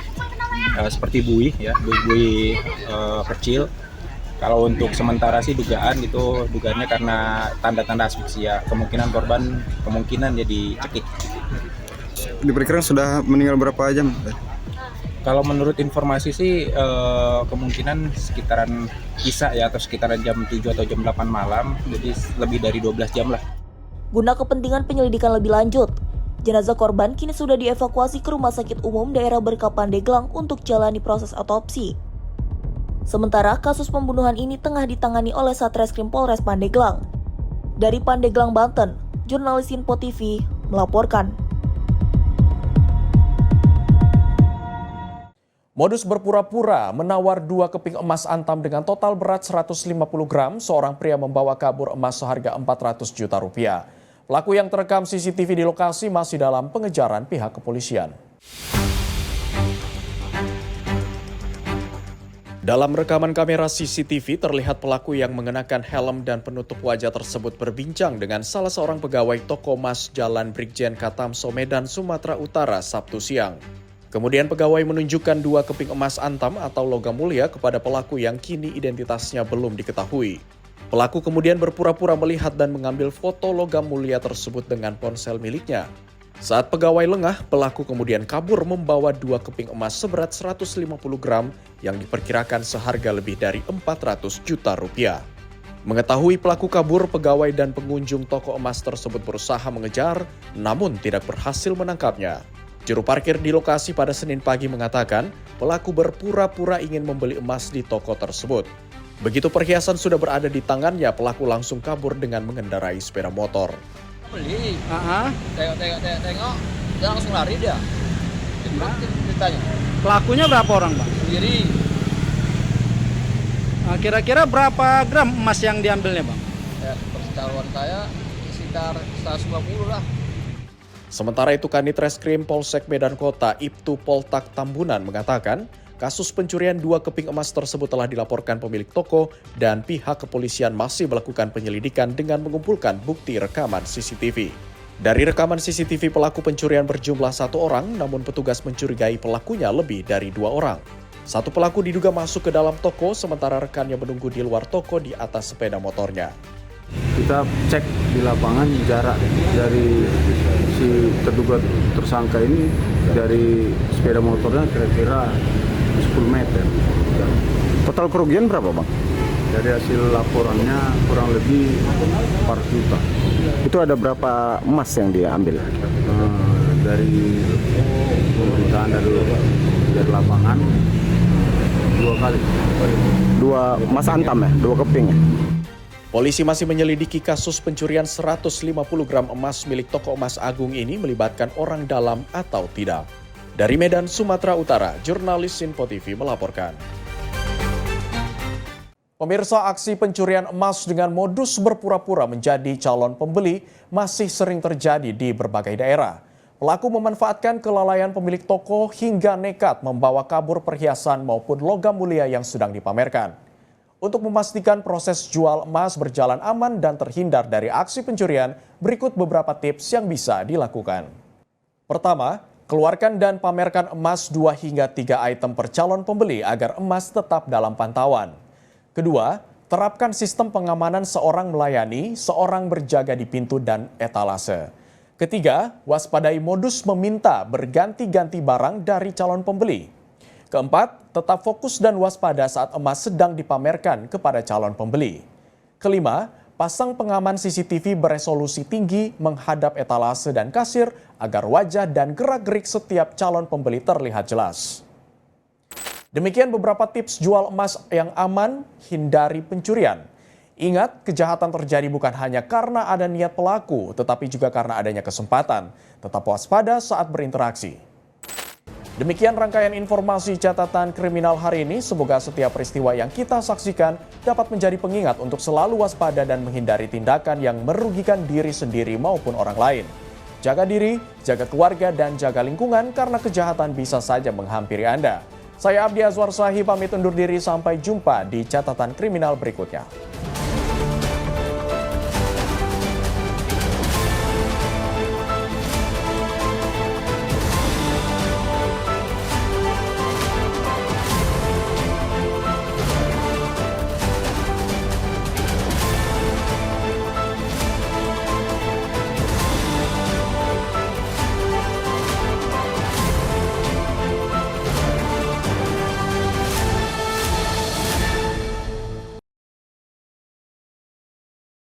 L: seperti buih ya, buih kecil. Kalau untuk sementara sih dugaannya karena tanda-tanda asfiksia. Kemungkinan jadi cekik.
J: Diperkirakan sudah meninggal berapa jam?
L: Kalau menurut informasi sih kemungkinan sekitaran isya ya, atau sekitaran jam 7 atau jam 8 malam, jadi lebih dari 12 jam lah.
X: Guna kepentingan penyelidikan lebih lanjut, jenazah korban kini sudah dievakuasi ke Rumah Sakit Umum Daerah Berkah Pandeglang untuk jalani proses otopsi. Sementara kasus pembunuhan ini tengah ditangani oleh Satreskrim Polres Pandeglang. Dari Pandeglang, Banten, jurnalis Info TV melaporkan.
A: Modus berpura-pura menawar 2 keping emas antam dengan total berat 150 gram, seorang pria membawa kabur emas seharga 400 juta rupiah. Pelaku yang terekam CCTV di lokasi masih dalam pengejaran pihak kepolisian. Dalam rekaman kamera CCTV terlihat pelaku yang mengenakan helm dan penutup wajah tersebut berbincang dengan salah seorang pegawai toko emas Jalan Brigjen Katamso, Medan, Sumatera Utara, Sabtu siang. Kemudian pegawai menunjukkan 2 keping emas antam atau logam mulia kepada pelaku yang kini identitasnya belum diketahui. Pelaku kemudian berpura-pura melihat dan mengambil foto logam mulia tersebut dengan ponsel miliknya. Saat pegawai lengah, pelaku kemudian kabur membawa 2 keping emas seberat 150 gram yang diperkirakan seharga lebih dari 400 juta rupiah. Mengetahui pelaku kabur, pegawai dan pengunjung toko emas tersebut berusaha mengejar, namun tidak berhasil menangkapnya. Juru parkir di lokasi pada Senin pagi mengatakan pelaku berpura-pura ingin membeli emas di toko tersebut. Begitu perhiasan sudah berada di tangannya, pelaku langsung kabur dengan mengendarai sepeda motor.
M: Beli, tengok, dia langsung lari dia. Ditanya.
T: Pelakunya berapa orang, Bang?
M: Sendiri.
T: Nah, kira-kira berapa gram emas yang diambilnya, Bang?
M: Ya, persecaruan saya sekitar 150 lah.
A: Sementara itu, Kanit Reskrim Polsek Medan Kota Ibtu Poltak Tambunan mengatakan kasus pencurian 2 keping emas tersebut telah dilaporkan pemilik toko dan pihak kepolisian masih melakukan penyelidikan dengan mengumpulkan bukti rekaman CCTV. Dari rekaman CCTV, pelaku pencurian berjumlah 1 orang, namun petugas mencurigai pelakunya lebih dari 2 orang. 1 pelaku diduga masuk ke dalam toko, sementara rekannya menunggu di luar toko di atas sepeda motornya.
N: Kita cek di lapangan jarak dari si terduga tersangka ini dari sepeda motornya kira-kira 10 meter.
J: Total kerugian berapa, Bang?
N: Dari hasil laporannya kurang lebih 4 juta.
J: Itu ada berapa emas yang dia ambil?
N: Dari pemberitaan dari lapangan 2 kali.
J: 2 emas antam ya? 2 keping ya?
A: Polisi masih menyelidiki kasus pencurian 150 gram emas milik toko emas Agung ini melibatkan orang dalam atau tidak. Dari Medan, Sumatera Utara, jurnalis Info TV melaporkan. Pemirsa, aksi pencurian emas dengan modus berpura-pura menjadi calon pembeli masih sering terjadi di berbagai daerah. Pelaku memanfaatkan kelalaian pemilik toko hingga nekat membawa kabur perhiasan maupun logam mulia yang sedang dipamerkan. Untuk memastikan proses jual emas berjalan aman dan terhindar dari aksi pencurian, berikut beberapa tips yang bisa dilakukan. Pertama, keluarkan dan pamerkan emas 2 hingga 3 item per calon pembeli agar emas tetap dalam pantauan. Kedua, terapkan sistem pengamanan seorang melayani, seorang berjaga di pintu dan etalase. Ketiga, waspadai modus meminta berganti-ganti barang dari calon pembeli. Keempat, tetap fokus dan waspada saat emas sedang dipamerkan kepada calon pembeli. Kelima, pasang pengaman CCTV beresolusi tinggi menghadap etalase dan kasir agar wajah dan gerak-gerik setiap calon pembeli terlihat jelas. Demikian beberapa tips jual emas yang aman, hindari pencurian. Ingat, kejahatan terjadi bukan hanya karena ada niat pelaku, tetapi juga karena adanya kesempatan. Tetap waspada saat berinteraksi. Demikian rangkaian informasi catatan kriminal hari ini. Semoga setiap peristiwa yang kita saksikan dapat menjadi pengingat untuk selalu waspada dan menghindari tindakan yang merugikan diri sendiri maupun orang lain. Jaga diri, jaga keluarga, dan jaga lingkungan karena kejahatan bisa saja menghampiri Anda. Saya Abdi Azwar Sahi pamit undur diri, sampai jumpa di catatan kriminal berikutnya.